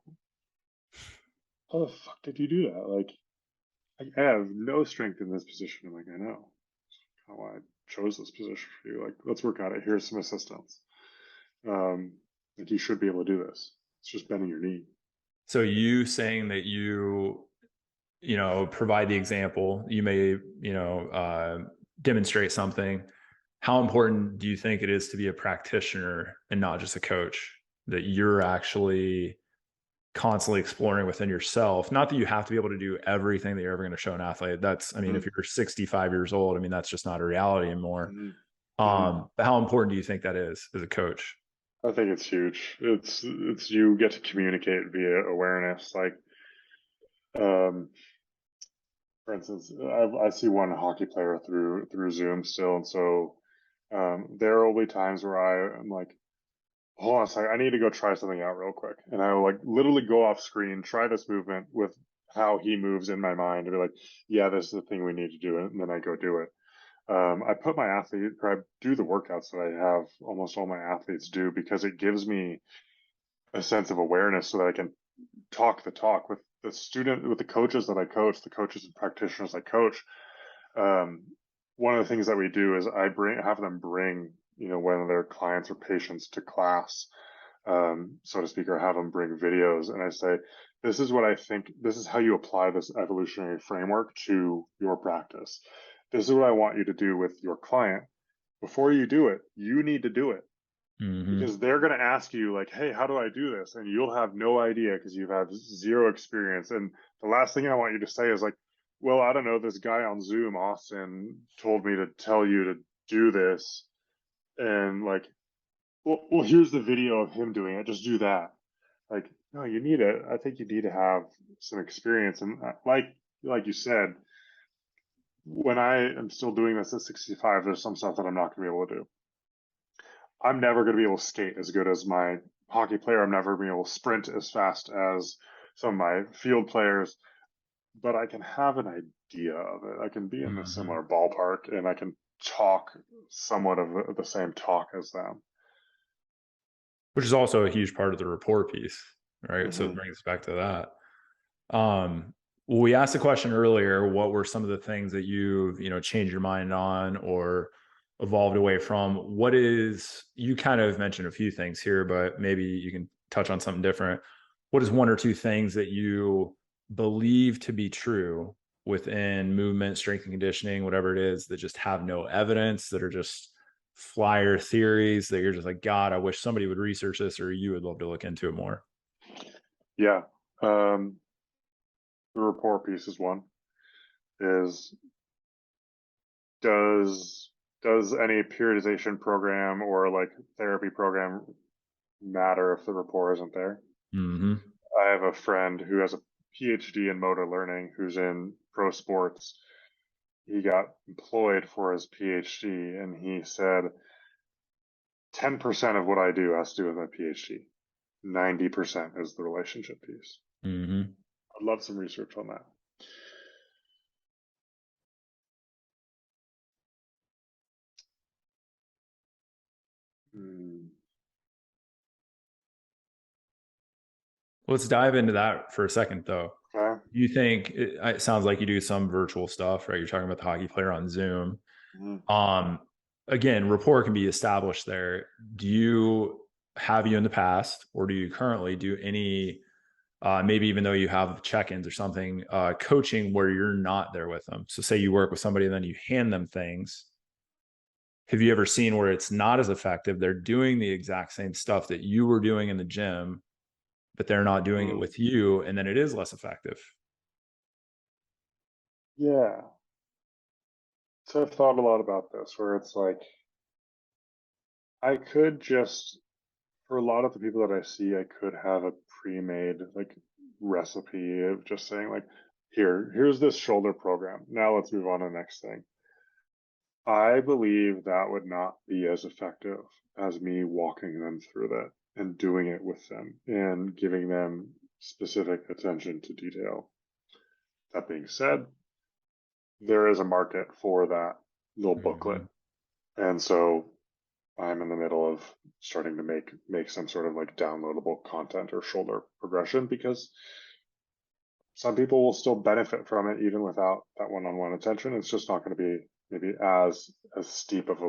"How the fuck did you do that?" Like I have no strength in this position. I'm like, I know. That's kind of why I chose this position for you. Like, let's work on it. Here's some assistance. Um, like you should be able to do this. It's just bending your knee. So you saying that provide the example, you may, demonstrate something. How important do you think it is to be a practitioner and not just a coach, that you're actually constantly exploring within yourself? Not that you have to be able to do everything that you're ever going to show an athlete. That's, I mean, Mm-hmm. if you're 65 years old, I mean, that's just not a reality anymore. Mm-hmm. Mm-hmm. But how important do you think that is as a coach? I think it's huge. It's you get to communicate via awareness. Like, um, for instance, I see one hockey player through Zoom still, and so there will be times where I'm like, hold on a second, I need to go try something out real quick, and I will like literally go off screen, try this movement with how he moves in my mind, and be like, yeah, this is the thing we need to do, and then I go do it. I put my athlete, or I do the workouts that I have almost all my athletes do because it gives me a sense of awareness so that I can talk the talk with with the coaches that I coach, the coaches and practitioners I coach. Um, One of the things that we do is have them bring, one of their clients or patients to class, so to speak, or have them bring videos. And I say, this is what I think, this is how you apply this evolutionary framework to your practice. This is what I want you to do with your client. Before you do it, you need to do it Mm-hmm. because they're going to ask you like, hey, how do I do this? And you'll have no idea because you've had zero experience. And the last thing I want you to say is like, well, I don't know, this guy on Zoom, Austin, told me to tell you to do this. And like, well, here's the video of him doing it. Just do that. Like, no, you need it. I think you need to have some experience. And like you said, when I am still doing this at 65, there's some stuff that I'm not going to be able to do. I'm never going to be able to skate as good as my hockey player. I'm never going to be able to sprint as fast as some of my field players, but I can have an idea of it. I can be in a Mm-hmm. similar ballpark and I can talk somewhat of the same talk as them. Which is also a huge part of the rapport piece, right? So it Mm-hmm. brings us back to that. Well, we asked the question earlier, what were some of the things that you've changed your mind on or evolved away from? What is, you kind of mentioned a few things here, but maybe you can touch on something different. What is one or two things that you believe to be true within movement, strength and conditioning, whatever it is, that just have no evidence, that are just flyer theories that you're just like, God, I wish somebody would research this, or you would love to look into it more? Yeah. The rapport piece is one. Is does any periodization program or like therapy program matter if the rapport isn't there? Mm-hmm. I have a friend who has a PhD in motor learning who's in pro sports. He got employed for his PhD, and he said 10% of what I do has to do with my PhD. 90% is the relationship piece. Mm-hmm. I'd love some research on that. Hmm. Let's dive into that for a second, though. Okay. You think it sounds like you do some virtual stuff, right? You're talking about the hockey player on Zoom. Mhm. Um, Again, rapport can be established there. Do you have you in the past, or do you currently do any, maybe even though you have check-ins or something, coaching where you're not there with them? So say you work with somebody and then you hand them things. Have you ever seen where it's not as effective? They're doing the exact same stuff that you were doing in the gym, but they're not doing it Mm. with you, and then it is less effective. Yeah. So I've thought a lot about this, where it's like I could just, for a lot of the people that I see, I could have a pre-made like recipe of just saying like, here's this shoulder program. Now let's move on to the next thing. I believe that would not be as effective as me walking them through that and doing it with them and giving them specific attention to detail. That being said, there is a market for that little booklet. Mhm. And so I'm in the middle of starting to make some sort of like downloadable content or shoulder progression, because some people will still benefit from it even without that one-on-one attention. It's just not going to be maybe as steep of a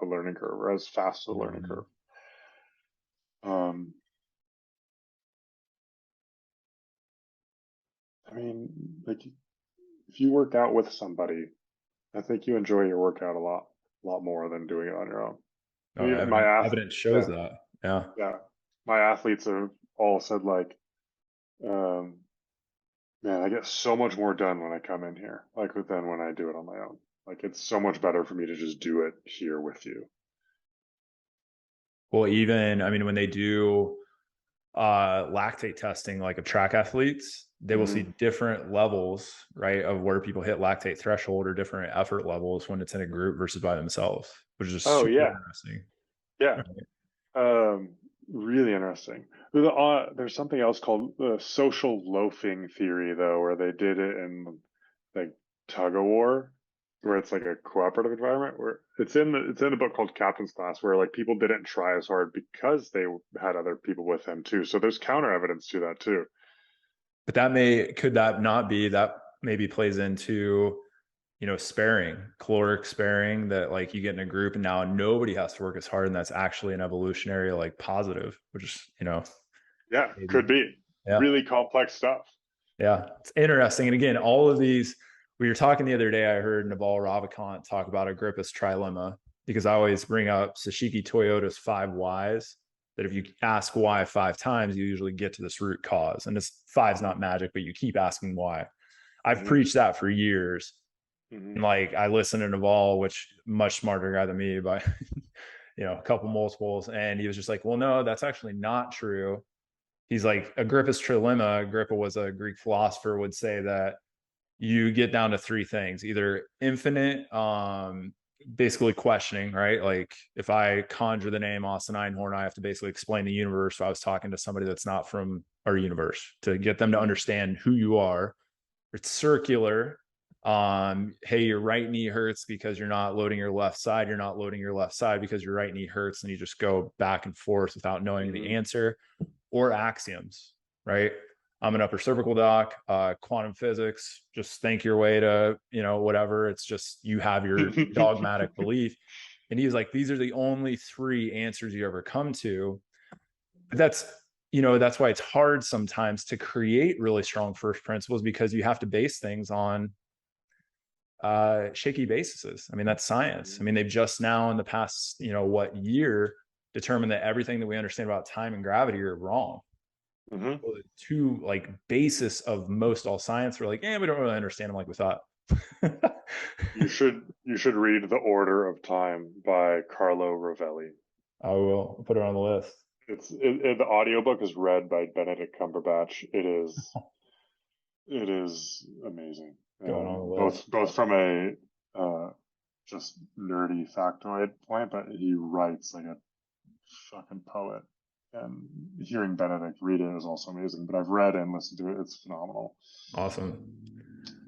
learning curve, or as fast a learning curve. Mhm. Um, I mean, like if you work out with somebody, I think you enjoy your workout a lot more than doing it on your own. Oh, evidence shows Yeah, that. Yeah. yeah, my athletes have all said like, um, man, I get so much more done when I come in here, like than when I do it on my own. Like it's so much better for me to just do it here with you. Well, even, I mean, when they do lactate testing, like of track athletes, they will see Hmm. different levels, right, of where people hit lactate threshold, or different effort levels when it's in a group versus by themselves, which is just Oh super yeah, interesting. yeah. Right. Really interesting. There's something else called the social loafing theory, though, where they did it in like tug of war, where it's like a cooperative environment. Where it's in a book called Captain's Class, where like people didn't try as hard because they had other people with them too. So there's counter evidence to that too. But could that not be, that maybe plays into, sparing, caloric sparing, that like you get in a group and now nobody has to work as hard, and that's actually an evolutionary like positive, which is, Yeah, maybe. could be Yeah. really complex stuff. Yeah, it's interesting. And again, all of these, we were talking the other day, I heard Naval Ravikant talk about Agrippa's trilemma, because I always bring up Sashiki Toyoda's 5 whys, that if you ask why 5 times, you usually get to this root cause. And this five's not magic, but you keep asking why. I've Hmm. preached that for years. Hmm. And like I listened to Naval, which much smarter guy than me by a couple multiples. And he was just like, well, no, that's actually not true. He's like, Agrippa's trilemma, Agrippa was a Greek philosopher, would say that you get down to three things: either infinite, basically questioning, right? Like if I conjure the name Austin Einhorn, I have to basically explain the universe if I was talking to somebody that's not from our universe, to get them to Hmm. understand who you are. It's circular. Hey, your right knee hurts because you're not loading your left side. You're not loading your left side because your right knee hurts, and you just go back and forth without knowing the Hmm. answer. Or axioms, right? I'm an upper cervical doc, quantum physics, just think your way to, whatever. It's just, you have your dogmatic belief. And he's like, these are the only three answers you ever come to. But that's, that's why it's hard sometimes to create really strong first principles, because you have to base things on shaky bases. I mean, that's science. I mean, they've just now in the past, year determined that everything that we understand about time and gravity are wrong. Mm-hmm. Well, the two like basis of most all science were like, we don't really understand them like we thought. You should read The Order of Time by Carlo Rovelli. I will put it on the list. The audiobook is read by Benedict Cumberbatch. It is amazing. Going on the list. Both from a just nerdy factoid point, but he writes like a fucking poet. And hearing Benedict read it is also amazing. But I've read and listened to it; it's phenomenal. Awesome.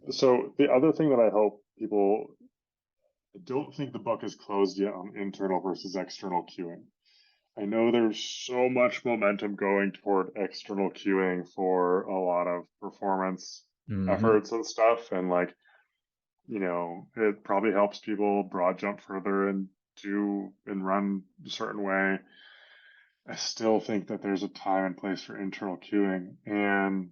So the other thing that I hope people, I don't think the book is closed yet on internal versus external cueing. I know there's so much momentum going toward external cueing for a lot of performance efforts and stuff. And like, it probably helps people broad jump further and do and run a certain way. I still think that there's a time and place for internal cueing, and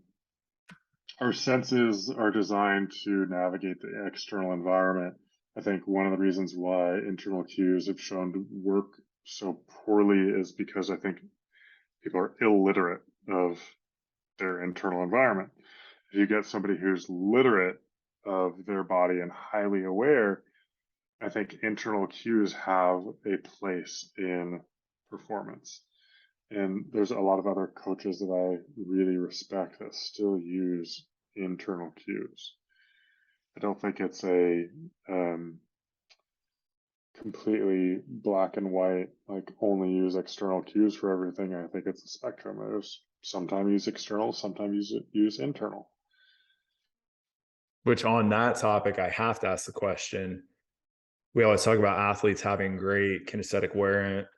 our senses are designed to navigate the external environment. I think one of the reasons why internal cues have shown to work so poorly is because I think people are illiterate of their internal environment. If you get somebody who's literate of their body and highly aware, I think internal cues have a place in performance. And there's a lot of other coaches that I really respect that still use internal cues. I don't think it's a completely black and white, like only use external cues for everything. I think it's a spectrum. There's sometimes use external, sometimes use internal. Which on that topic, I have to ask the question. We always talk about athletes having great kinesthetic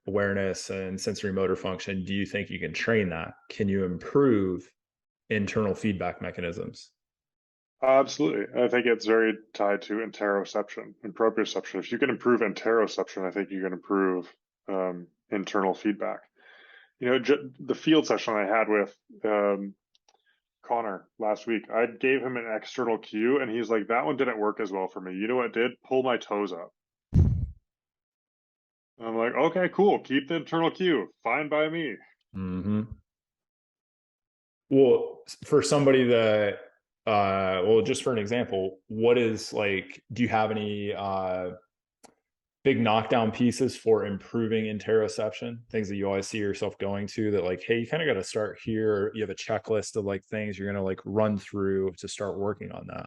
awareness and sensory motor function. Do you think you can train that? Can you improve internal feedback mechanisms? Absolutely. I think it's very tied to interoception and proprioception. If you can improve interoception, I think you can improve internal feedback. The field session I had with Connor last week, I gave him an external cue, and he's like, that one didn't work as well for me. You know what it did? Pull my toes up. I'm like, okay, cool. Keep the internal cue. Fine by me. Mm-hmm. Well, for somebody that, just for an example, what is like, do you have any big knockdown pieces for improving interoception? Things that you always see yourself going to that like, hey, you kind of got to start here. You have a checklist of like things you're going to like run through to start working on that.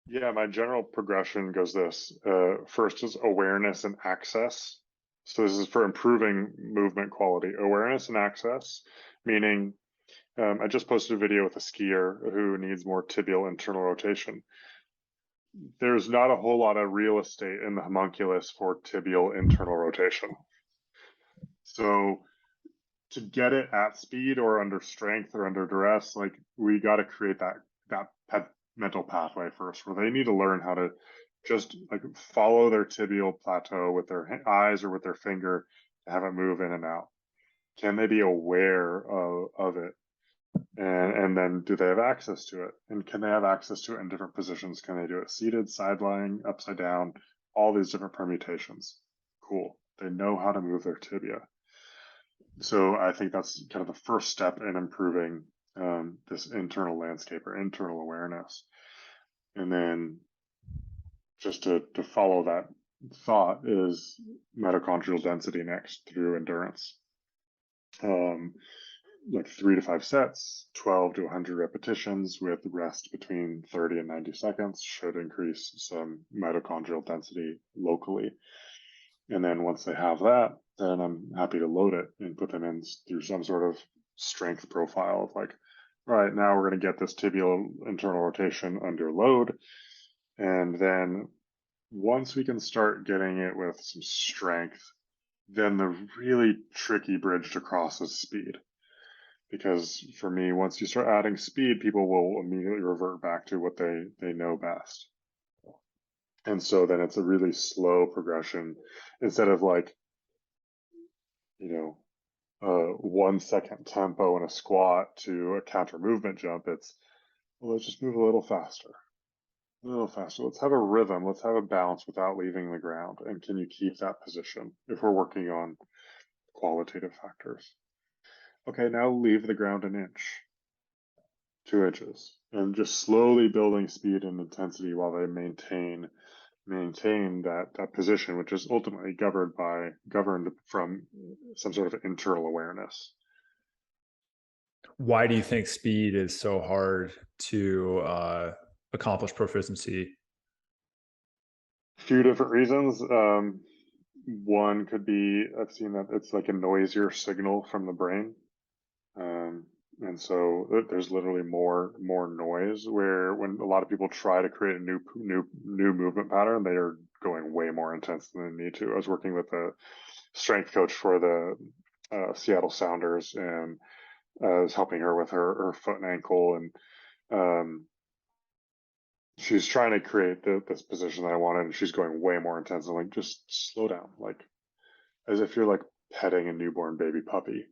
Yeah, my general progression goes this. First is awareness and access. So this is for improving movement quality. Awareness and access, meaning I just posted a video with a skier who needs more tibial internal rotation. There's not a whole lot of real estate in the homunculus for tibial internal rotation. So to get it at speed or under strength or under duress, like we got to create that mental pathway first, where they need to learn how to just like follow their tibial plateau with their eyes or with their finger to have it move in and out. Can they be aware of it? And then do they have access to it? And can they have access to it in different positions? Can they do it seated, side lying, upside down, all these different permutations? Cool. They know how to move their tibia. So I think that's kind of the first step in improving this internal landscape or internal awareness. And then just to follow that thought is mitochondrial density next through endurance. Like 3 to 5 sets, 12 to 100 repetitions with rest between 30 and 90 seconds should increase some mitochondrial density locally. And then once they have that, then I'm happy to load it and put them in through some sort of strength profile of like, all right, now we're going to get this tibial internal rotation under load. And then once we can start getting it with some strength, then the really tricky bridge to cross is speed. Because for me, once you start adding speed, people will immediately revert back to what they know best. And so then it's a really slow progression instead of like, a 1 second tempo in a squat to a counter movement jump. It's, well, let's just move a little faster, a little faster. Let's have a rhythm. Let's have a balance without leaving the ground. And can you keep that position if we're working on qualitative factors? Okay, now leave the ground an inch, 2 inches, and just slowly building speed and intensity while they maintain that position, which is ultimately governed from some sort of internal awareness. Why do you think speed is so hard to accomplish proficiency? A few different reasons. One could be, I've seen that it's like a noisier signal from the brain. And so there's literally more noise, where when a lot of people try to create a new movement pattern, they are going way more intense than they need to. I was working with a strength coach for the Seattle Sounders, and I was helping her with her foot and ankle, and she's trying to create this position that I wanted, and she's going way more intense. I'm like, just slow down, like as if you're like petting a newborn baby puppy.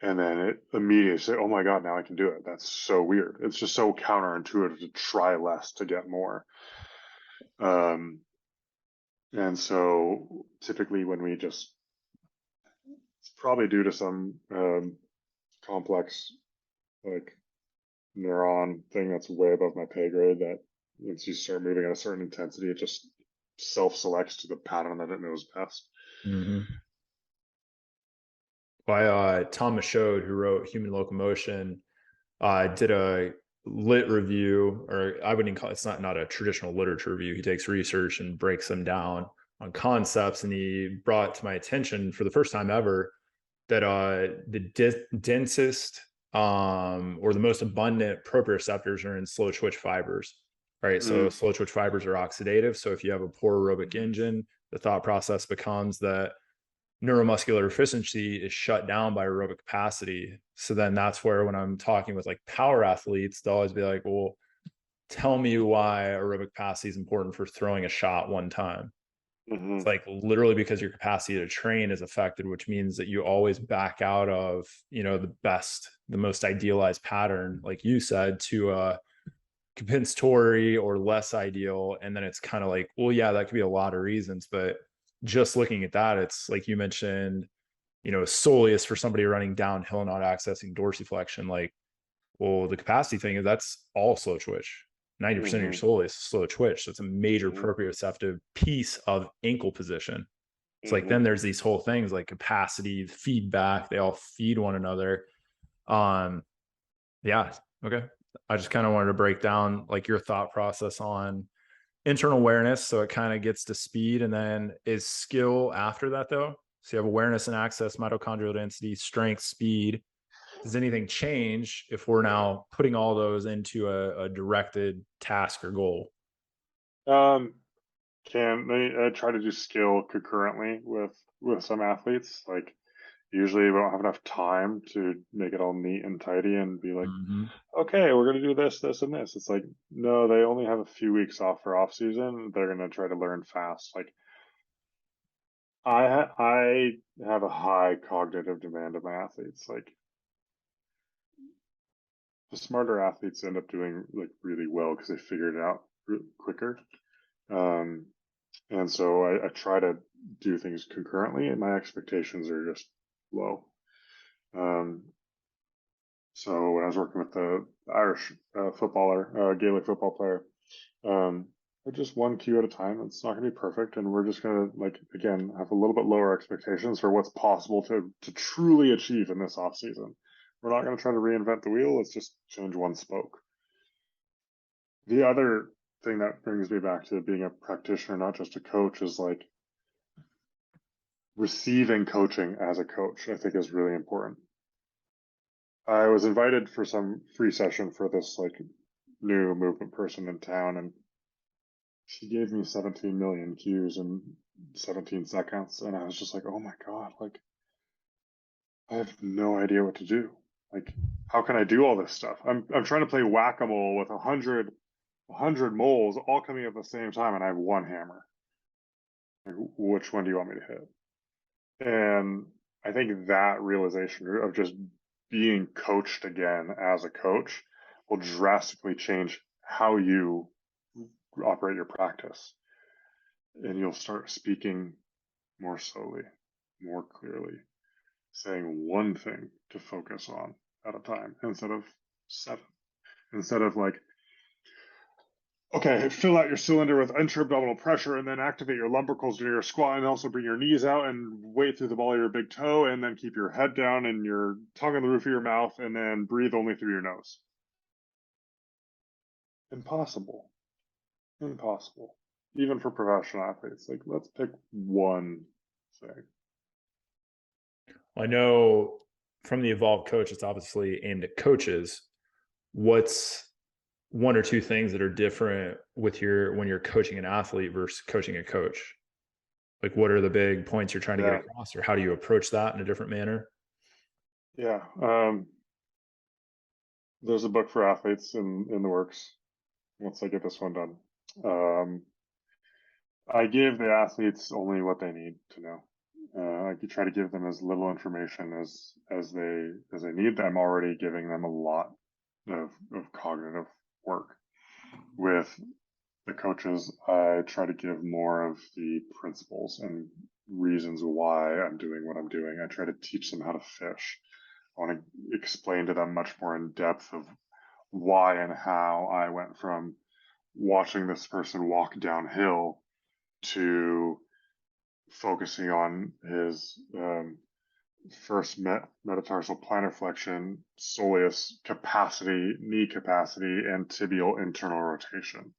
And then it immediately say, oh my God, now I can do it. That's so weird. It's just so counterintuitive to try less to get more. And so typically when we just, it's probably due to some complex like neuron thing that's way above my pay grade, that once you start moving at a certain intensity, it just self-selects to the pattern that it knows best. Mm-hmm. By Tom Michaud, who wrote Human Locomotion, did a lit review, or I wouldn't call it, it's not a traditional literature review. He takes research and breaks them down on concepts, and he brought to my attention for the first time ever that the densest or the most abundant proprioceptors are in slow twitch fibers. Right. So slow twitch fibers are oxidative. So if you have a poor aerobic engine, the thought process becomes that neuromuscular efficiency is shut down by aerobic capacity. So then that's where, when I'm talking with like power athletes, they'll always be like, well, tell me why aerobic capacity is important for throwing a shot one time. Mm-hmm. It's like literally because your capacity to train is affected, which means that you always back out of, the most idealized pattern, like you said, to compensatory or less ideal. And then it's kind of like, well, yeah, that could be a lot of reasons, but just looking at that, it's like you mentioned, soleus for somebody running downhill, not accessing dorsiflexion. Like, well, the capacity thing is that's all slow twitch. 90% of your soleus is slow twitch. So it's a major Mm-hmm. proprioceptive piece of ankle position. It's like, Mm-hmm. then there's these whole things like capacity, feedback, they all feed one another. Yeah. Okay. I just kind of wanted to break down like your thought process on internal awareness. So it kind of gets to speed, and then is skill after that though. So you have awareness and access, mitochondrial density, strength, speed. Does anything change if we're now putting all those into a directed task or goal? Can they try to do skill concurrently with some athletes? Like usually we don't have enough time to make it all neat and tidy and be like, Mm-hmm. okay, we're gonna do this, this, and this. It's like, no, they only have a few weeks off for off season. They're gonna try to learn fast. Like I have a high cognitive demand of my athletes. Like the smarter athletes end up doing like really well because they figured it out quicker. Um, and so I try to do things concurrently, and my expectations are just low. Um, so when I was working with the Irish footballer, Gaelic football player, just one cue at a time. It's not going to be perfect, and we're just going to like again have a little bit lower expectations for what's possible to truly achieve in this off season. We're not going to try to reinvent the wheel. Let's just change one spoke. The other thing that brings me back to being a practitioner, not just a coach, is like receiving coaching as a coach. I think is really important. I was invited for some free session for this like new movement person in town, and she gave me 17 million cues in 17 seconds, and I was just like, oh my God, like I have no idea what to do. Like, how can I do all this stuff? I'm trying to play whack-a-mole with a hundred moles all coming at the same time, and I have one hammer. Like, which one do you want me to hit? And I think that realization of just being coached again as a coach will drastically change how you operate your practice. And you'll start speaking more slowly, more clearly, saying one thing to focus on at a time instead of seven. Instead of like, okay, fill out your cylinder with intra-abdominal pressure and then activate your lumbricals during your squat and also bring your knees out and weight through the ball of your big toe and then keep your head down and your tongue on the roof of your mouth and then breathe only through your nose. Impossible. Impossible. Even for professional athletes. Like, let's pick one thing. I know from the Evolve Coach, it's obviously aimed at coaches. What's one or two things that are different with when you're coaching an athlete versus coaching a coach? Like, what are the big points you're trying to get across, or how do you approach that in a different manner? Yeah. There's a book for athletes in the works once I get this one done. I give the athletes only what they need to know. I try to give them as little information as they need. I'm already giving them a lot of cognitive work. With the coaches, I try to give more of the principles and reasons why I'm doing what I'm doing. I try to teach them how to fish. I want to explain to them much more in depth of why and how I went from watching this person walk downhill to focusing on his first metatarsal plantar flexion, soleus capacity, knee capacity, and tibial internal rotation.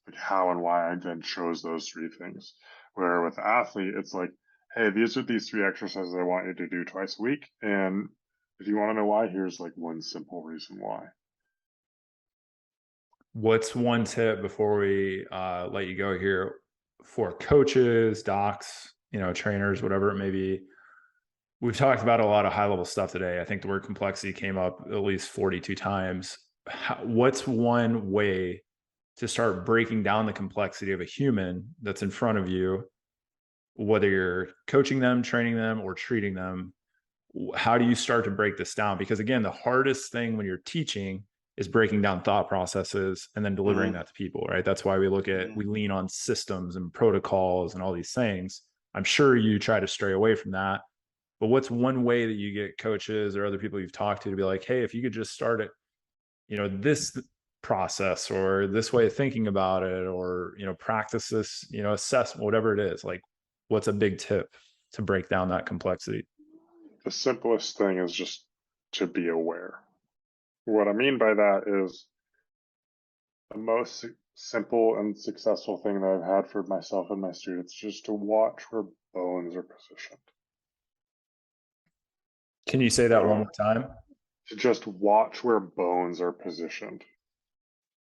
Like how and why I then chose those three things. Where with the athlete, it's like, hey, these are these three exercises I want you to do twice a week. And if you want to know why, here's like one simple reason why. What's one tip before we let you go here for coaches, docs, trainers, whatever it may be? We've talked about a lot of high level stuff today. I think the word complexity came up at least 42 times. What's one way to start breaking down the complexity of a human that's in front of you, whether you're coaching them, training them, or treating them? How do you start to break this down? Because again, the hardest thing when you're teaching is breaking down thought processes and then delivering that to people, right? That's why we lean on systems and protocols and all these things. I'm sure you try to stray away from that, but what's one way that you get coaches or other people you've talked to be like, hey, if you could just start it, this process or this way of thinking about it, or, practice this, assessment, whatever it is, like, what's a big tip to break down that complexity? The simplest thing is just to be aware. What I mean by that is the most simple and successful thing that I've had for myself and my students, just to watch where bones are positioned. Can you say that one more time? To just watch where bones are positioned.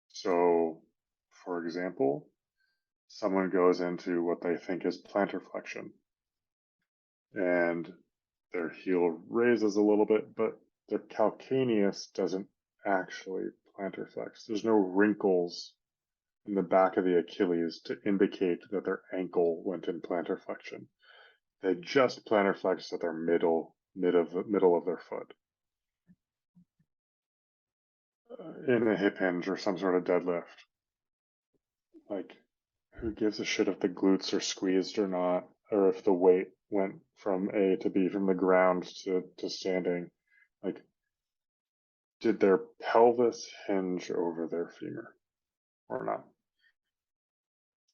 So, for example, someone goes into what they think is plantar flexion and their heel raises a little bit, but their calcaneus doesn't actually plantar flex. There's no wrinkles in the back of the Achilles to indicate that their ankle went in plantar flexion. They just plantar flex at their middle of their foot. In a hip hinge or some sort of deadlift. Like, who gives a shit if the glutes are squeezed or not, or if the weight went from A to B, from the ground to standing? Like, did their pelvis hinge over their femur or not?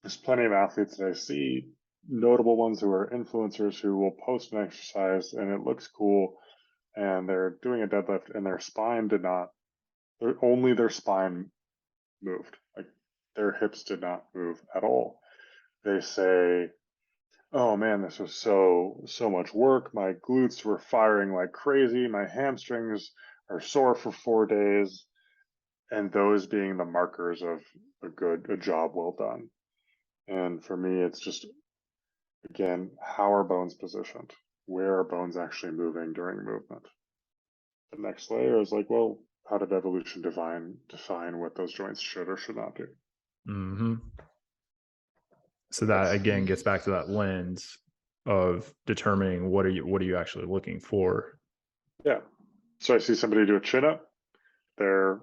There's plenty of athletes that I see, notable ones who are influencers, who will post an exercise and it looks cool and they're doing a deadlift and their spine did not, only their spine moved. Like, their hips did not move at all. They say, oh man, this was so much work. My glutes were firing like crazy. My hamstrings are sore for 4 days. And those being the markers of a job well done. And for me, it's just, again, how are bones positioned? Where are bones actually moving during movement? The next layer is like, well, how did evolution define what those joints should or should not do? Mm-hmm. So that again gets back to that lens. of determining what are you actually looking for. Yeah. So I see somebody do a chin up. Their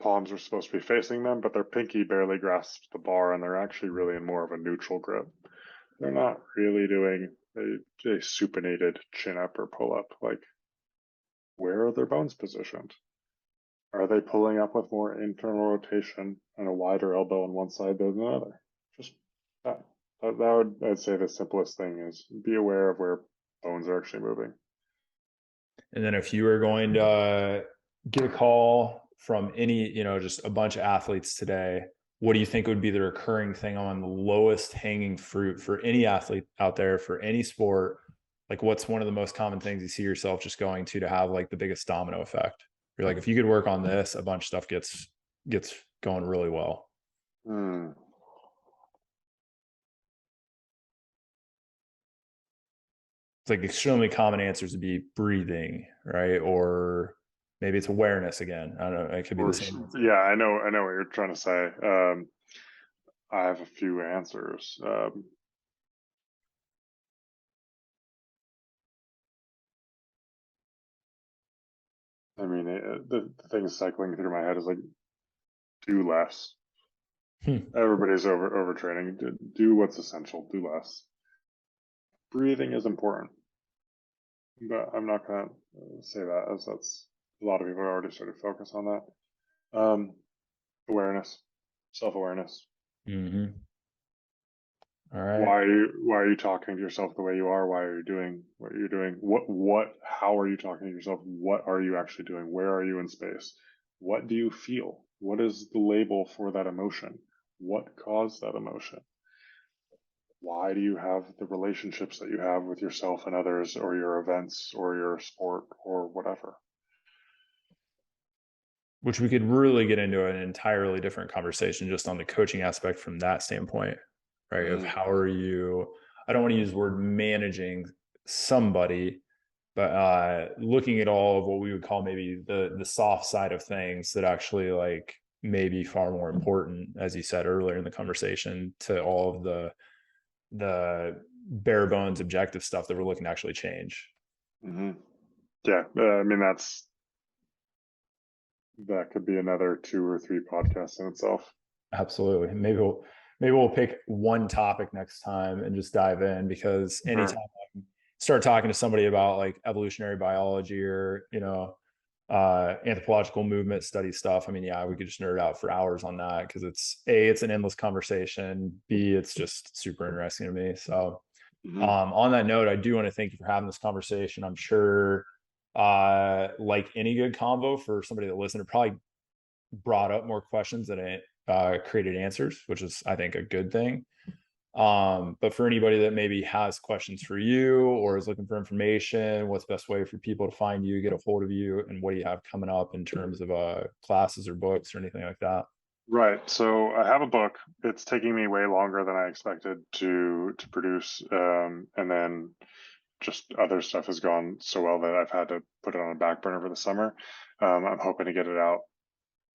palms are supposed to be facing them, but their pinky barely grasps the bar, and they're actually really in more of a neutral grip. They're not really doing a supinated chin up or pull up. Like, where are their bones positioned? Are they pulling up with more internal rotation and a wider elbow on one side than the other? Just that. I'd say the simplest thing is be aware of where bones are actually moving. And then if you were going to get a call from any, just a bunch of athletes today, what do you think would be the recurring thing on the lowest hanging fruit for any athlete out there for any sport? Like, what's one of the most common things you see yourself just going to have like the biggest domino effect? You're like, if you could work on this, a bunch of stuff gets going really well. Hmm. It's like extremely common answers would be breathing, right? Or maybe it's awareness again. I don't know. It could be the same answer. Yeah, I know what you're trying to say. I have a few answers. I mean, the thing cycling through my head is like, do less. Everybody's overtraining. Do what's essential. Do less. Breathing is important, but I'm not gonna say that, as that's a lot of people are already sort of focused on that. Awareness, self-awareness. Mm-hmm. All right. Why are you talking to yourself the way you are? Why are you doing what you're doing? How are you talking to yourself? What are you actually doing? Where are you in space? What do you feel? What is the label for that emotion? What caused that emotion? Why do you have the relationships that you have with yourself and others, or your events, or your sport, or whatever? Which we could really get into an entirely different conversation just on the coaching aspect from that standpoint, right? Of how are you, I don't want to use the word managing somebody, but looking at all of what we would call maybe the soft side of things that actually like maybe far more important, as you said earlier in the conversation, to all of the bare bones objective stuff that we're looking to actually change. Mm-hmm. Yeah, I mean that could be another 2 or 3 podcasts in itself. Absolutely. Maybe we'll pick one topic next time and just dive in, because anytime Sure. I start talking to somebody about like evolutionary biology or, anthropological movement study stuff, I mean, yeah, we could just nerd out for hours on that, because it's an endless conversation. B, it's just super interesting to me. So Mm-hmm. on that note, I do want to thank you for having this conversation. I'm sure like any good convo for somebody that listened, it probably brought up more questions than it created answers, which is, I think, a good thing. But for anybody that maybe has questions for you or is looking for information, what's the best way for people to find you, get a hold of you, and what do you have coming up in terms of classes or books or anything like that? Right. So I have a book. It's taking me way longer than I expected to produce, and then just other stuff has gone so well that I've had to put it on a back burner for the summer. I'm hoping to get it out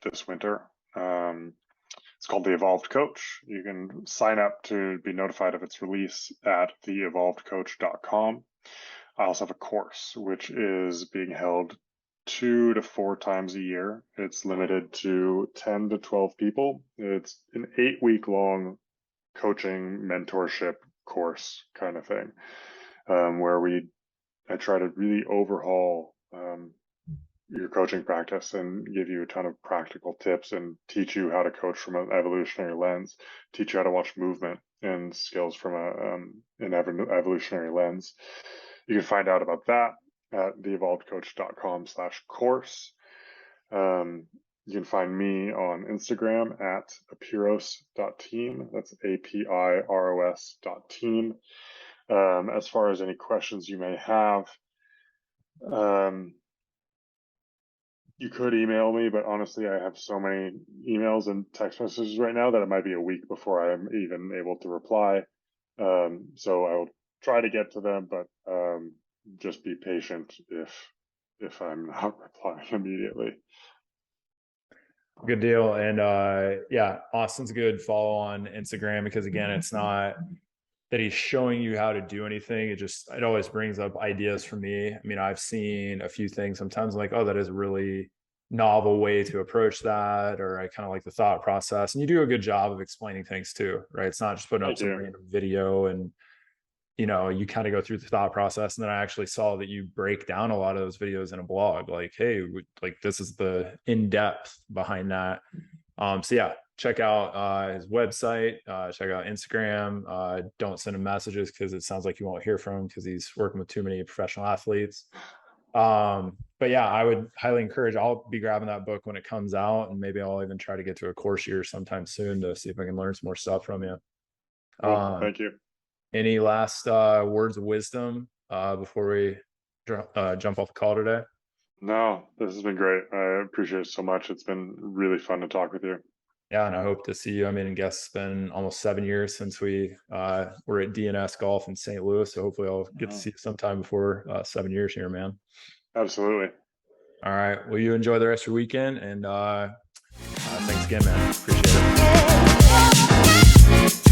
this winter. It's called The Evolved Coach. You can sign up to be notified of its release at theevolvedcoach.com. I also have a course which is being held 2 to 4 times a year. It's limited to 10 to 12 people. It's an 8 week long coaching mentorship course kind of thing, where I try to really overhaul your coaching practice and give you a ton of practical tips and teach you how to coach from an evolutionary lens, teach you how to watch movement and skills from an evolutionary lens. You can find out about that at theevolvedcoach.com/course. You can find me on Instagram at apiros.team. That's APIROS.team. As far as any questions you may have, you could email me, but honestly, I have so many emails and text messages right now that it might be a week before I'm even able to reply. So I'll try to get to them, but just be patient if I'm not replying immediately. Good deal. And yeah, Austin's a good follow on Instagram, because again, it's not that he's showing you how to do anything. It always brings up ideas for me. I mean, I've seen a few things sometimes I'm like, oh, that is a really novel way to approach that, or I kind of like the thought process. And you do a good job of explaining things too, right? It's not just putting up Thank some you. random video and you kind of go through the thought process. And then I actually saw that you break down a lot of those videos in a blog, like, hey, like this is the in-depth behind that. So yeah, check out his website, check out Instagram. Don't send him messages because it sounds like you won't hear from him because he's working with too many professional athletes. But yeah, I would highly encourage, I'll be grabbing that book when it comes out, and maybe I'll even try to get to a course here sometime soon to see if I can learn some more stuff from you. Cool. Um, Thank you. any last words of wisdom before we jump off the call today? No, this has been great. I appreciate it so much. It's been really fun to talk with you. Yeah, and I hope to see you. I mean, I guess it's been almost 7 years since we were at DNS Golf in St. Louis. So hopefully I'll get to see you sometime before 7 years here, man. Absolutely. All right. Well, you enjoy the rest of your weekend, and thanks again, man. Appreciate it.